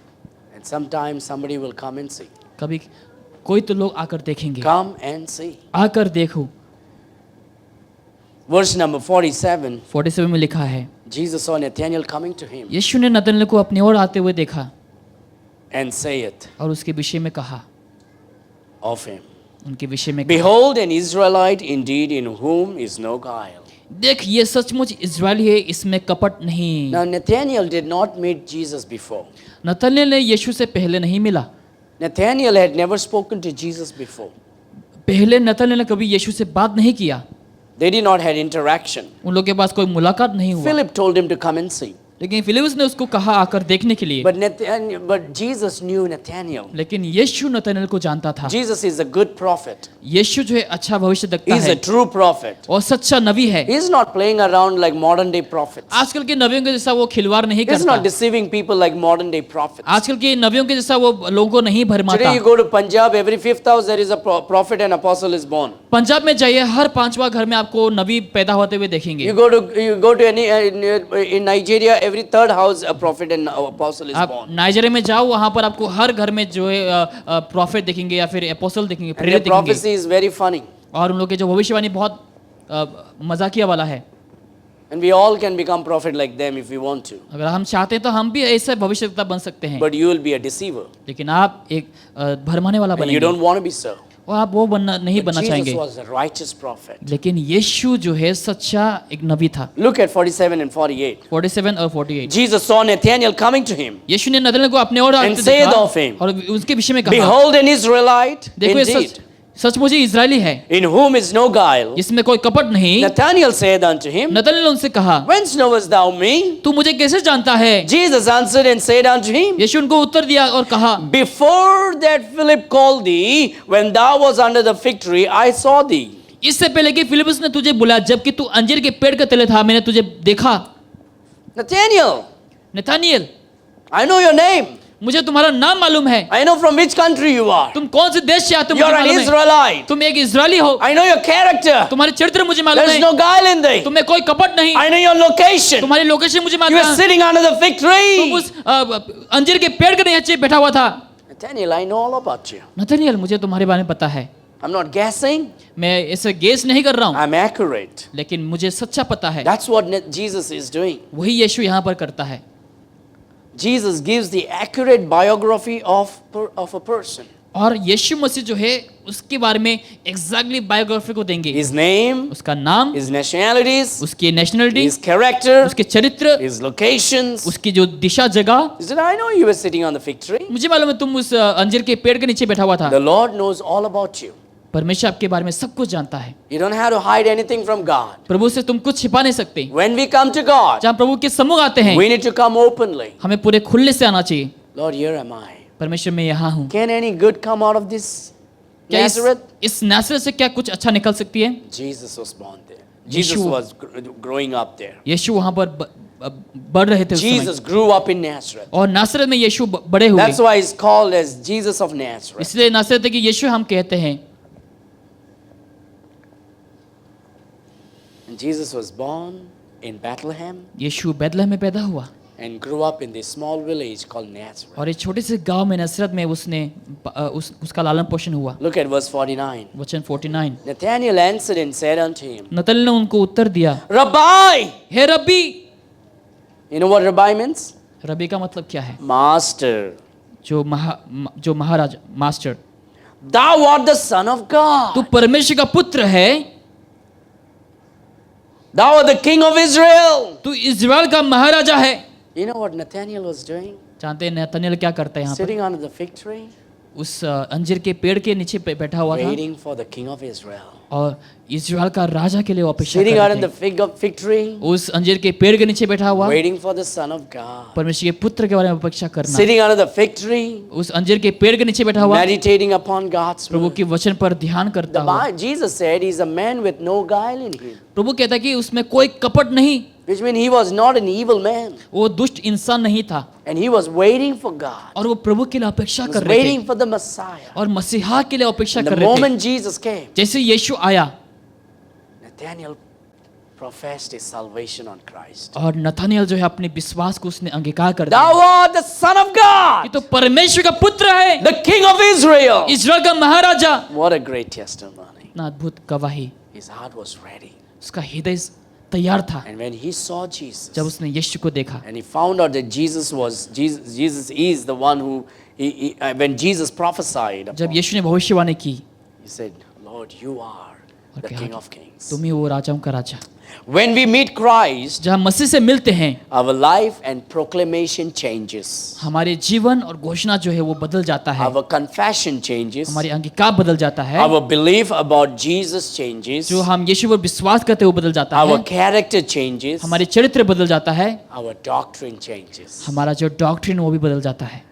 And sometimes somebody will come and see. कभी कोई तो लोग आकर देखेंगे, Come and see. आकर देखो। Verse number 47, 47 में लिखा है, Jesus saw Nathanael coming to him यीशु ने नतनएल को अपनी ओर आते हुए देखा and saith और उसके विषय में कहा, of him, उनके विषय में कहा, Behold an Israelite indeed in whom is no guile. देख ये सचमुच इज़राइली है, इसमें कपट नहीं। Now Nathanael did not meet Jesus before. नतनएल ने यीशु से पहले नहीं मिला। Nathanael had never spoken to Jesus before. पहले नतनएल ने कभी यीशु से बात नहीं किया, They did not have interaction. उन लोगों के पास कोई मुलाकात नहीं हुआ। Philip told him to come and see. लेकिन फिलिप्पुस ने उसको कहा आकर देखने के लिए। But Jesus knew Nathanael. लेकिन यीशु नतनएल को जानता था। Jesus is a good prophet. यीशु जो है अच्छा भविष्य देखता He's a है true prophet. और सच्चा नबी है। He's not playing around like modern day prophets. आजकल के नबियों के जैसा वो खिलवाड़ नहीं He's not करता। deceiving people like modern day prophets. आजकल के नबियों के जैसा वो लोगों को नहीं भरमाता। Today you go to Punjab, every fifth house there is a prophet and apostle is born. Punjab में जाइए, हर पांचवा घर में आपको नबी पैदा होते हुए देखेंगे। You go to any in Nigeria, every third house a prophet and apostle is आप born. नाइजीरिया में जाओ, वहां पर आपको हर घर में जो है प्रॉफिट देखेंगे या फिर एपोस्टल देखेंगे, And प्रेरित their देखेंगे। prophecy is very funny. और उन लोग के जो भविष्यवाणी बहुत मजाकिया वाला है। And we all can become prophet like them if we want to. अगर हम चाहते हैं तो हम भी ऐसे भविष्यवक्ता बन सकते हैं, But you will be a deceiver. लेकिन आप एक भरमाने वाला And you बनेंगे don't want to be so. और आप वो बनना नहीं But बनना Jesus चाहेंगे। was a righteous prophet. लेकिन यीशु जो है सच्चा एक नबी था। Look at 47 and 48. 47 और 48 Jesus saw Nathanael coming to him. यीशु ने नतनएल को अपने ओर And आते saith देखा of him, और उसके विषय में कहा, Behold an Israelite देखो ये indeed, सचमुच ही इजरायली है, in whom is no guile. इसमें कोई कपट नहीं। Nathanael said unto him, नतनएल ने उनसे कहा, Whence knowest thou me? तू मुझे कैसे जानता है? Jesus answered and said unto him, यीशु उनको उत्तर दिया और कहा, Before that Philip called thee, when thou was under the fig tree, I saw thee. इससे पहले कि फिलिप्पुस ने तुझे बुलाया, जबकि तू अंजीर के पेड़ के तले था, मैंने तुझे देखा। Nathanael, Nathaniel, I know your name. मुझे तुम्हारा नाम मालूम है, I know from which country you are. तुम कौन से देश से आते हो मुझे You're an मालूम है, Israelite. तुम एक इजरायली हो, I know your character. तुम्हारे चरित्र मुझे मालूम There's है, no guile in thee. तुम्हें कोई कपट नहीं, I know your location. तुम्हारी लोकेशन मुझे You मालूम were है, sitting under the fig तुम tree. उस अंजीर के पेड़ के नीचे बैठा हुआ था। Nathanael, I know all about you. Nathaniel, मुझे तुम्हारे बारे में पता है, I'm not guessing. मैं ऐसे गेस नहीं कर रहा हूँ, I'm accurate. लेकिन मुझे सच्चा पता है। That's what Jesus is doing. वही यीशु यहाँ पर करता है। Jesus gives the accurate biography of a person. और यीशु मसीह जो है उसके बारे में एग्जैक्टली बायोग्राफी को देंगे, His name, उसका नाम, his nationalities, उसकी नेशनलिटी, his character, उसके चरित्र, his locations. उसकी जो दिशा जगह। He said, I know you were sitting on the fig tree. मुझे मालूम है तुम उस अंजीर के पेड़ के नीचे बैठा हुआ था। The Lord knows all about you. परमेश्वर आपके बारे में सब कुछ जानता है। You don't have to hide anything from God. प्रभु से तुम कुछ छिपा नहीं सकते। When we come to God, जहाँ प्रभु के सम्मुख आते हैं, we need to come openly. हमें पूरे खुले से आना चाहिए। Lord, here am I. परमेश्वर मैं यहाँ हूँ। Can any good come out of this क्या Nazareth? इस नासरत से क्या कुछ अच्छा निकल सकती है? Jesus was born there. Jesus Yeshua. was growing up there. यीशु वहाँ पर बढ़ रहे थे उस समय। Jesus grew up in Nazareth. और नासरत में यीशु बड़े हुए। That's why he's called as Jesus of Nazareth. इसलिए नासरत है कि यीशु हम कहते हैं। And Jesus was born in Bethlehem यीशु बैतलहम में पैदा हुआ and grew up in this small village called Nazareth. और एक छोटे से गांव में नसरत में उसने उसका लालन पोषण हुआ। Look at verse 49. वचन 49, Nathanael answered and said unto him, नतनएल ने उनको उत्तर दिया, Rabbi! Hey rabi. You know what rabbi means? रब्बी का मतलब क्या है? Master. जो महाराज, master. Thou art the son of God. तू परमेश्वर का पुत्र है, Thou art the king of Israel. तू इज़राइल का महाराजा है। You know what Nathanael was doing? जानते हैं नतनएल क्या करता है यहाँ पर? Sitting under the fig tree, उस अंजीर के पेड़ के नीचे बैठा हुआ था waiting for the king of Israel. और इज़राइल का राजा के लिए वो अपेक्षा Sitting कर under रहे the थे। fig tree, उस अंजीर के पेड़ के नीचे बैठा हुआ, waiting for the son of God. परमेश्वर के पुत्र के बारे में अपेक्षा करना। Sitting under the fig tree, उस अंजीर के पेड़ के नीचे बैठा हुआ, meditating upon God's प्रभु word. के वचन पर ध्यान करता हुआ। Jesus said he's a man with no guile in him. प्रभु कहता है कि उसमें कोई कपट नहीं। which means he was not an evil man. वो दुष्ट इंसान नहीं था And he was waiting for God. और वो प्रभु के लिए अपेक्षा He कर was रहे थे waiting for the Messiah. और मसीहा के लिए अपेक्षा And कर the रहे थे। moment Jesus came, जैसे यीशु आया Nathaniel professed his salvation on Christ. और नथानियल जो है अपने विश्वास को उसने अंगीकार कर दिया। Thou art the Son of ये God, तो परमेश्वर का पुत्र है, the King of Israel. इस्राएल का महाराजा। What a great testimony. इतना अद्भुत गवाही, His heart was ready. उसका हृदय तैयार था। And when he saw Jesus, जब उसने यीशु को देखा and he found out that Jesus is the one who, when Jesus prophesied, जब upon, यीशु ने भविष्यवाणी की, he said, Lord, you are the कहा King कि of Kings. तुम ही वो राजाओं का राजा। When we meet Christ, जब हम मसीह से मिलते हैं, our life and proclamation changes. हमारे जीवन और घोषणा जो है वो बदल जाता है, Our confession changes. हमारी अंगीकार बदल जाता है, Our belief about Jesus changes. जो हम यीशु पर विश्वास करते हैं वो बदल जाता Our है, character changes. हमारी चरित्र बदल जाता है, Our doctrine changes. हमारा जो डॉक्ट्रिन वो भी बदल जाता है।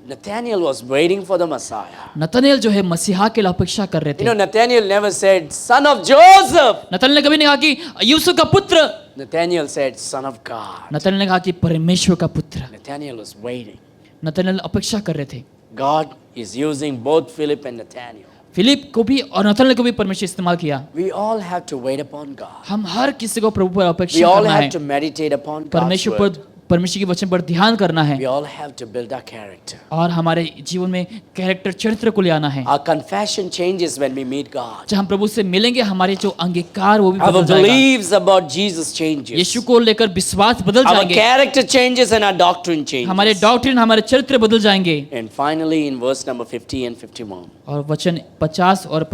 Nathaniel was waiting for the Messiah. Nethanel जो है मसीहा के लिए अपेक्षा कर रहे You know, थे। Nathaniel never said, Son of Joseph. Nethanel ने कभी नहीं कहा कि यूसुफ का पुत्र, Nathaniel said, Son of God. Nethanel ने कहा कि परमेश्वर का पुत्र। Nathaniel was waiting. नतनेल अपेक्षा कर रहे थे। God is using both Philip and Nathaniel. Philip को भी और नतनेल को भी परमेश्वर इस्तेमाल किया। We all have to wait upon God. हम हर किसी को प्रभु पर We अपेक्षा all करना have है, to meditate upon God's परमेश्वर word. पर परमेश्वर के वचन पर ध्यान करना है We all have to build our character. और हमारे जीवन में कैरेक्टर चरित्र को ले आना है। Our confession changes when we meet God. जब हम प्रभु से मिलेंगे हमारे जो अंगीकार वो भी Our बदल जाएगा। beliefs about Jesus changes. यीशु को लेकर विश्वास बदल Our जाएंगे, character changes and our doctrine changes. हमारे डॉक्ट्रिन हमारे चरित्र बदल जाएंगे। And finally, in verse number 50 and 51, और वचन 50 और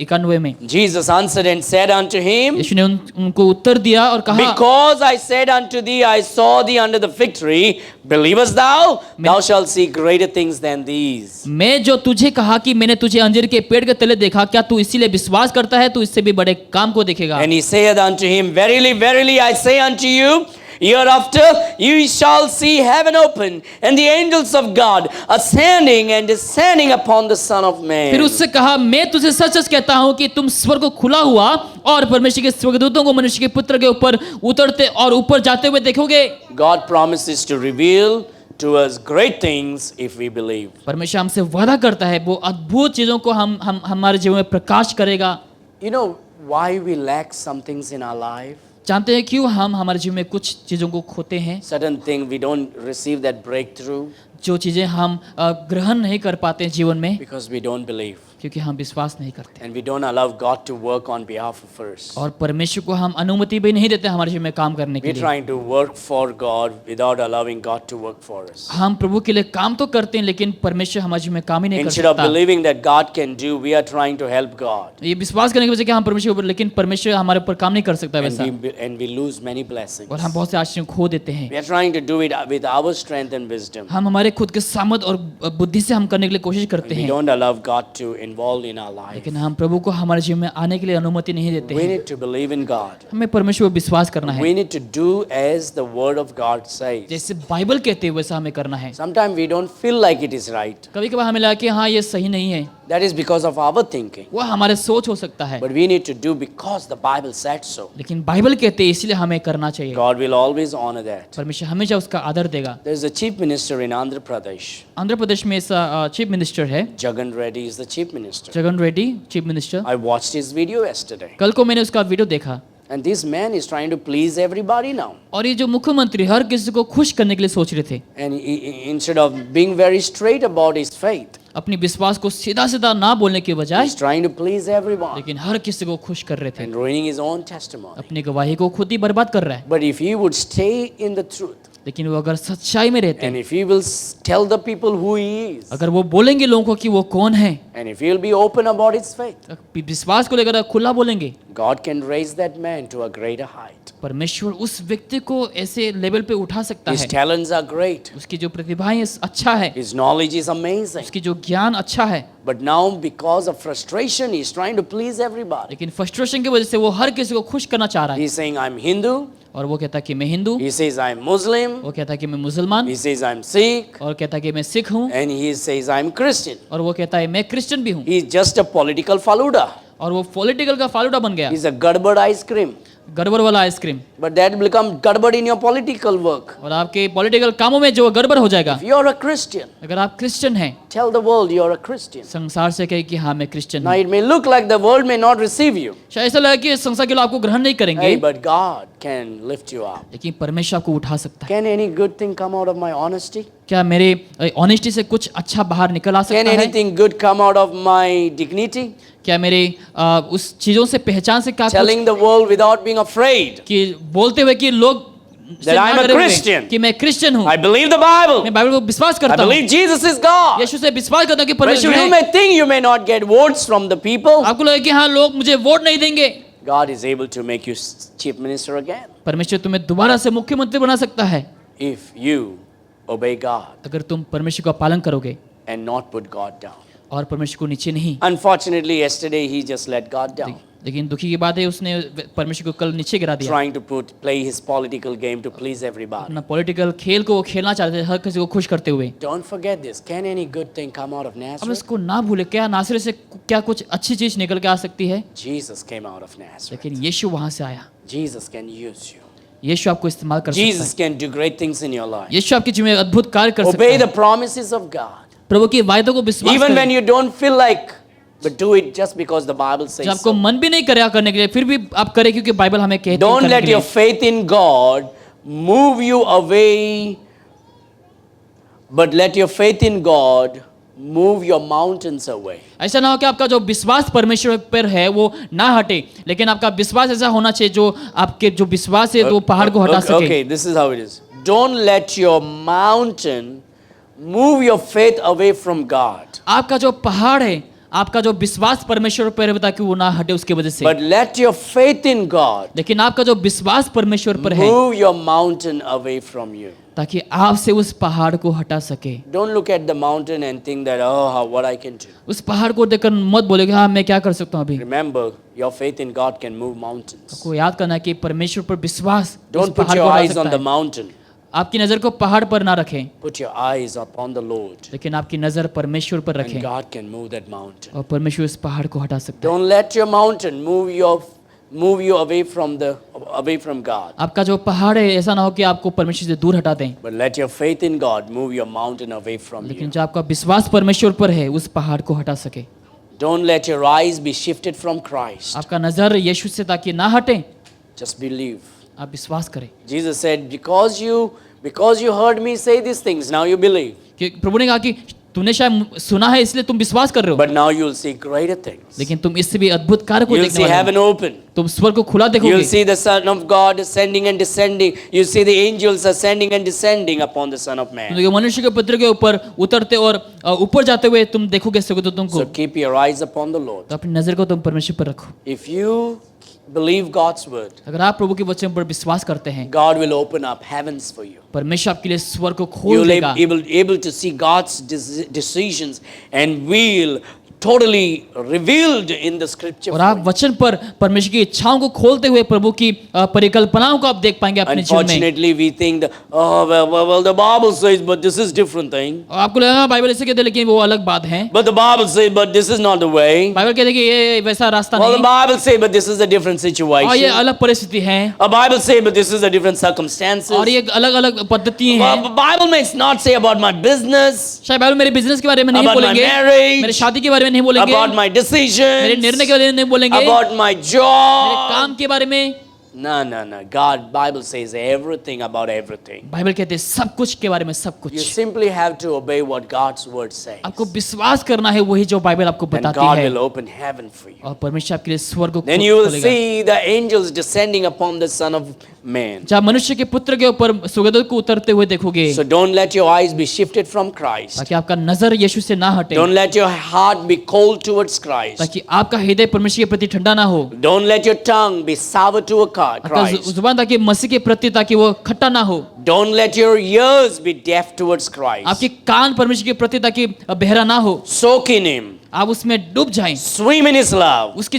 91 में Jesus answered and said unto him, यीशु ने उनको उत्तर दिया और कहा, Because I said unto thee, I saw thee under the fig tree, believest thou? Thou shalt see greater things than these. मैं जो तुझे कहा कि मैंने तुझे अंजीर के पेड़ के तले देखा, क्या तू इसीलिए विश्वास करता है? तू इससे भी बड़े काम को देखेगा। And he saith unto him, Verily, verily, I say unto you, hereafter you shall see heaven open, and the angels of God ascending and descending upon the Son of फिर Man. उससे कहा, मैं तुझे सच सच कहता हूँ कि तुम स्वर्ग को खुला हुआ और परमेश्वर के स्वर्गदूतों को मनुष्य के पुत्र के ऊपर उतरते और ऊपर जाते हुए देखोगे। God promises to reveal to us great things if we believe. परमेश्वर हमसे वादा करता है वो अद्भुत चीजों को हम हमारे जीवन में प्रकाश करेगा। You know why we lack some things in our life? जानते हैं क्यों हम हमारे जीवन में कुछ चीजों को खोते हैं? Certain thing we don't receive that breakthrough जो चीजें हम ग्रहण नहीं कर पाते हैं जीवन में, because we don't believe. क्योंकि हम विश्वास नहीं करते And we don't allow God to work on behalf of us. और परमेश्वर को हम अनुमति भी नहीं देते हमारे जीवन में काम करने के We're लिए। trying to work for God without allowing God to work for us. हम प्रभु के लिए काम तो करते हैं लेकिन परमेश्वर हमारे जीवन में काम ही नहीं कर Instead of सकता। believing that God can do, we are trying to help God. ये विश्वास करने की वजह से कि हम परमेश्वर के ऊपर, लेकिन परमेश्वर हमारे ऊपर काम नहीं कर सकता वैसा, And we lose many blessings. और हम बहुत से आशीर्वाद खो देते हैं। We are trying to do it with our strength and wisdom. हम हमारे खुद के सामर्थ और बुद्धि से हम करने के लिए कोशिश करते We हैं, don't allow God to involve in our life. लेकिन हम प्रभु को हमारे जीवन में आने के लिए अनुमति नहीं देते We हैं। need to believe in God. हमें परमेश्वर पर विश्वास करना है, We need to do as the word of God says. जैसे बाइबल कहते हैं वैसा हमें करना है। Sometimes we don't feel like it is right. कभी कभार हमें लगा कि हाँ ये सही नहीं है, That is because of our thinking. वो हमारे सोच हो सकता है, But we need to do because the Bible said so. लेकिन बाइबल कहते हैं इसलिए हमें करना चाहिए। God will always honor that. परमेश्वर हमेशा उसका आदर देगा। There is a chief minister in Andhra Pradesh. Andhra Pradesh में ऐसा चीफ मिनिस्टर है, Jagan Reddy is the chief minister. Jagan Reddy chief minister. I watched his video yesterday. कल को मैंने उसका वीडियो देखा, And this man is trying to please everybody now. और ये जो मुख्यमंत्री हर किसी को खुश करने के लिए सोच रहे थे, And instead of being very straight about his faith, अपनी विश्वास को सीधा सीधा ना बोलने के बजाय, he's trying to please everyone लेकिन हर किसी को खुश कर रहे थे, and ruining his own testimony. अपनी गवाही को खुद ही बर्बाद कर रहा है। But if he would stay in the truth, लेकिन वो अगर सच्चाई में रहते and हैं, if he will tell the people who he is, अगर वो बोलेंगे लोगों को कि वो कौन है, and if he will be open about his faith, विश्वास को लेकर खुला बोलेंगे, God can raise that man to a greater height. परमेश्वर उस व्यक्ति को ऐसे लेवल पे उठा सकता His है। talents are great. उसकी जो प्रतिभाएं अच्छा है, His knowledge is amazing. उसकी जो ज्ञान अच्छा है, But now, because of frustration, he's trying to please everybody. लेकिन फ्रस्ट्रेशन की वजह से वो हर किसी को खुश करना चाह रहा है। He's saying, I'm Hindu. और वो कहता है कि मैं Hindu, He says, I'm Muslim. वो कहता है कि मैं मुसलमान, He says, I'm Sikh. और कहता है कि मैं सिख हूँ, And he says, I'm Christian. और वो कहता है मैं क्रिश्चियन भी हूँ, He's just a political faluda. और वो पॉलिटिकल का फालूदा बन गया। He's a gadbad ice cream. गड़बड़ वाला ice cream, but that will become gadbad in your political work. और आपके पॉलिटिकल कामों में जो गड़बड़ हो जाएगा। If you are a Christian, अगर आप क्रिश्चियन हैं, tell the world you are a Christian. संसार से कहे कि हाँ मैं क्रिश्चियन Now हूँ। it may look like the world may not receive you, शायद ऐसा लगे कि संसार के लोग आपको ग्रहण नहीं करेंगे, hey, but God can lift you up. लेकिन परमेश्वर आपको उठा सकता है। Can any good thing come out of my honesty? क्या मेरे ऑनेस्टी से कुछ अच्छा बाहर निकल आ Can सकता है? anything good come out of my dignity? क्या मेरे उस चीजों से पहचान से क्या कुछ Telling the world without being afraid कि बोलते हुए कि लोग से that ना I'm a डरे हुए Christian. कि मैं क्रिश्चियन हूँ, I believe the Bible. मैं बाइबल को विश्वास I करता हूँ, believe Jesus is God. यीशु से विश्वास करता हूँ कि Well, परमेश्वर you है। may think you may not get votes from the people. आपको लगे कि हाँ लोग मुझे वोट नहीं देंगे, God is able to make you chief minister again परमेश्वर तुम्हें दोबारा से मुख्यमंत्री बना सकता है if you obey God अगर तुम परमेश्वर का पालन करोगे and not put God down. और परमेश्वर को नीचे नहीं। Unfortunately, yesterday he just let God down, लेकिन दुखी की बात है उसने परमेश्वर को कल नीचे गिरा दिया। trying to play his political game to please everybody. अपना पॉलिटिकल खेल को वो खेलना चाहते थे हर किसी को खुश करते हुए। Don't forget this. Can any good thing come out of अब Nazareth? इसको ना भूले, क्या नासरत से क्या कुछ अच्छी चीज निकल के आ सकती है? Jesus came out of Nazareth. लेकिन यीशु वहां से आया। Jesus can use you. यीशु आपको इस्तेमाल कर सकता Jesus can do great things in your life. है। यीशु आपके जीवन में अद्भुत कार्य कर सकता Obey है। the promises of God. प्रभु के वायदों को विश्वास Even when करें। you don't feel like, but do it just because the Bible जब says आपको so. मन भी नहीं करे करने के लिए, फिर भी आप करें क्योंकि बाइबल हमें कहती है Don't करने let के your लिए। faith in God move you away, but let your faith in God move your mountains away. ऐसा ना हो कि आपका जो विश्वास परमेश्वर पर है वो ना हटे, लेकिन आपका विश्वास ऐसा होना चाहिए जो आपके जो विश्वास है वो पहाड़ को हटा सके। Okay, this is how it is. Don't let your mountain move your faith away from God, आपका जो पहाड़ है, आपका जो विश्वास परमेश्वर पर है ताकि वो ना हटे उसकी वजह से, but let your faith in God लेकिन आपका जो विश्वास परमेश्वर पर है move your mountain away from you. ताकि आपसे उस पहाड़ को हटा सके। Don't look at the mountain and think that, oh, what I can do. उस पहाड़ को देखकर मत बोले कि हाँ मैं क्या कर सकता हूँ अभी। Remember, your faith in God can move mountains. आपको याद करना है कि परमेश्वर पर विश्वास उस Don't put पहाड़ your को हटा eyes on सकता the है। mountain. आपकी नजर को पहाड़ पर ना रखें, Put your eyes upon the Lord, लेकिन आपकी नजर परमेश्वर पर and रखें God can move that mountain. और परमेश्वर उस पहाड़ को हटा सकता है। Don't let your mountain move you away from God, आपका जो पहाड़ है ऐसा ना हो कि आपको परमेश्वर से दूर हटा दें, but let your faith in God move your mountain away from लेकिन you. जो आपका विश्वास परमेश्वर पर है उस पहाड़ को हटा सके। Don't let your eyes be shifted from Christ. आपका नजर यीशु से ताकि ना हटे, Just believe. आप विश्वास करें। Jesus said, because you heard me say these things, now you believe. कि प्रभु ने कहा कि तूने शायद सुना है इसलिए तुम विश्वास कर रहे हो, But now you'll see greater things. लेकिन तुम इससे भी अद्भुत कार्य को You'll see देखने वाले heaven हो। open. तुम स्वर्ग को खुला You'll देखोगे, see the Son of God ascending and descending. You see the angels ascending and descending upon the Son of तुम Man. देखोगे मनुष्य के पुत्र के ऊपर उतरते और ऊपर जाते हुए तुम देखोगे तुमको। So keep your eyes upon the Lord. तो अपनी नजर को तुम परमेश्वर पर रखो। If you believe God's word, अगर आप प्रभु के वचन पर विश्वास करते हैं, God will open up heavens for you. परमेश्वर आपके लिए स्वर्ग को You'll खोल देगा। able to see God's decisions and will totally revealed in the scripture. और for आप you. वचन पर परमेश्वर की इच्छाओं को खोलते हुए प्रभु की परिकल्पनाओं को आप देख पाएंगे अपने जीवन में। Unfortunately, we think that, oh, well, the Bible says, but this is different thing. और आपको लगेगा बाइबल ऐसे कहते हैं लेकिन वो अलग बात है। But the Bible says, but this is not the way. Bible कहते हैं कि ये वैसा रास्ता Well, the नहीं, Bible says, but this is a different और ये situation. अलग परिस्थिति है, A Bible says, but this is a different circumstances. और ये अलग अलग पद्धति हैं। Well, Bible may not say about my business, शायद बाइबल मेरे बिजनेस के बारे में नहीं about my बोलेंगे, marriage, मेरे शादी के बारे में नहीं बोलेंगे, about my मेरे decisions, निर्णय के बारे में नहीं बोलेंगे, about my मेरे job. काम के बारे में। No. God, Bible says everything about everything. Bible कहते हैं सब कुछ के बारे में सब You कुछ। simply have to obey what God's word says. आपको विश्वास करना है वही जो बाइबल आपको And बताती God है, will open heaven for you. और परमेश्वर आपके लिए स्वर्ग को Then you will खोलेगा। see the angels descending upon the Son of Man. जब मनुष्य के पुत्र के ऊपर स्वर्गदूत को उतरते हुए देखोगे, So don't let your eyes be shifted from Christ. ताकि आपका नजर यीशु से ना हटे, Don't let your heart be cold towards Christ. ताकि आपका हृदय परमेश्वर के प्रति ठंडा ना हो, Don't let your tongue be sour to a आपका Christ. जुबान ताकि मसीह के प्रति ताकि वो खट्टा ना हो, Don't let your ears be deaf towards Christ. आपके कान परमेश्वर के प्रति ताकि बहरा ना हो, Soak in Him. आप उसमें डूब जाएं, Swim in His love. उसके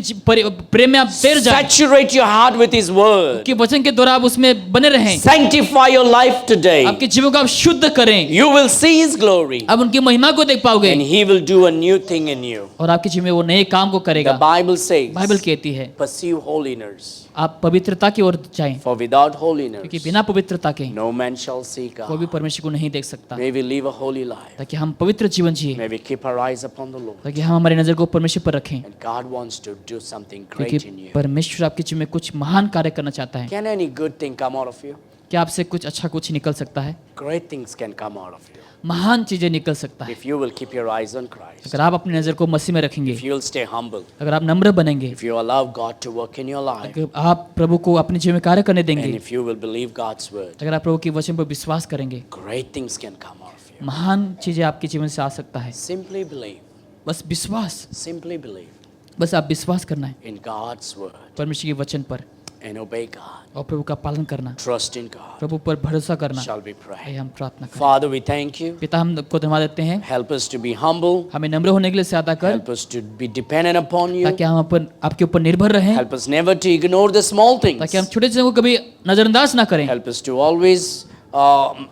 प्रेम में आप तैर जाएं, Saturate your heart with His word. कि वचन के द्वारा आप उसमें बने रहें, Sanctify your life today. आपके जीवन को आप शुद्ध करें, You will see His glory. आप उनकी महिमा को देख पाओगे And He will do a new thing in you. और आपके जीवन में वो नए काम को The करेगा। Bible says, बाइबल कहती है pursue holiness. आप पवित्रता की ओर जाएं, For without क्योंकि holiness, बिना पवित्रता के no man shall see कोई भी God. परमेश्वर को नहीं देख सकता। May we live a holy life. ताकि हम पवित्र जीवन जिए, May we keep our eyes upon the Lord. ताकि हम हमारी नजर को परमेश्वर पर रखें, And God wants to do something great क्योंकि in you. परमेश्वर आपके जीवन में कुछ महान कार्य करना चाहता है। Can any good thing come out of you? क्या आपसे कुछ अच्छा कुछ निकल सकता है? Great things can come out of you. महान चीजें निकल सकता है If you will keep your eyes on Christ. अगर आप अपनी नजर को मसीह में रखेंगे, If you will stay humble. अगर आप नम्र बनेंगे, If you allow God to work in your life. अगर आप प्रभु को अपने जीवन में कार्य करने And देंगे, if you will believe God's word. अगर आप प्रभु के वचन पर विश्वास करेंगे, Great things can come out of you. महान चीजें आपके जीवन से आ सकता है। Simply believe. बस विश्वास, Simply believe बस आप विश्वास करना है in God's word. परमेश्वर के वचन पर And obey God. और प्रभु का पालन करना, Trust in God. प्रभु पर भरोसा करना। Shall we आइए pray? हम प्रार्थना करें। Father, we thank you. पिता, हम को धन्यवाद देते हैं, Help us to be humble. हमें नम्र होने के लिए सहायता कर, Help us to be dependent upon you. ताकि हम अपन आपके ऊपर निर्भर रहें, Help us never to ignore the small things. ताकि हम छोटे चीजों को कभी नजरअंदाज ना करें, Help us to always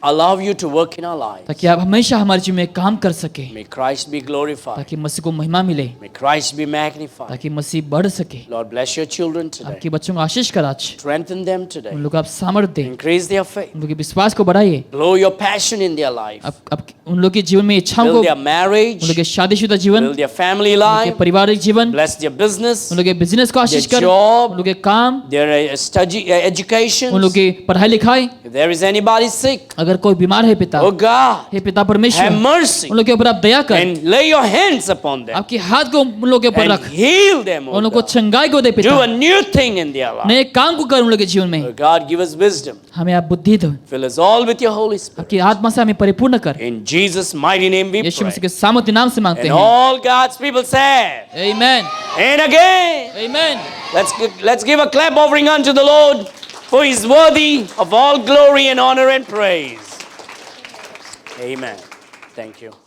allow you to work in our lives. ताकि आप हमेशा हमारे जीवन में काम कर सके, May Christ be glorified. ताकि मसीह को महिमा मिले, May Christ be magnified. ताकि मसीह बढ़ सके। Lord, bless your children today. आपके बच्चों को आशीष कर आज, Strengthen them today. उन लोग को आप सामर्थ्य दें, Increase their faith. उन लोग के विश्वास को बढ़ाइए, Blow your passion in their life. आप उन लोग के जीवन में इच्छाओं को, Build their marriage. उन लोग के शादीशुदा जीवन, Build their family उनके life. पारिवारिक जीवन, Bless their business. उन लोग के बिजनेस को आशीष their कर, job, उन लोग के काम, Their education. उन लोग की पढ़ाई लिखाई। If there is anybody sick, अगर कोई बीमार है पिता, oh God, हे पिता have परमेश्वर, mercy उन लोग के ऊपर आप दया कर, and lay your hands upon them आपके हाथ को उन लोग के ऊपर and रख, heal them, उन oh लोग को God. चंगाई को दे Do पिता, a new thing in their life. नए काम को कर उन लोग के जीवन में। Oh God, give us wisdom. हमें आप बुद्धि दो, Fill us all with your Holy Spirit. आपकी आत्मा से हमें परिपूर्ण कर। In Jesus' mighty name we Yeshu pray. मसीह के सामर्थ्य नाम से मांगते And हैं। all God's people said, आमीन, and again, आमीन। let's give a clap offering unto the Lord, for He is worthy of all glory and honor and praise. Amen. Thank you.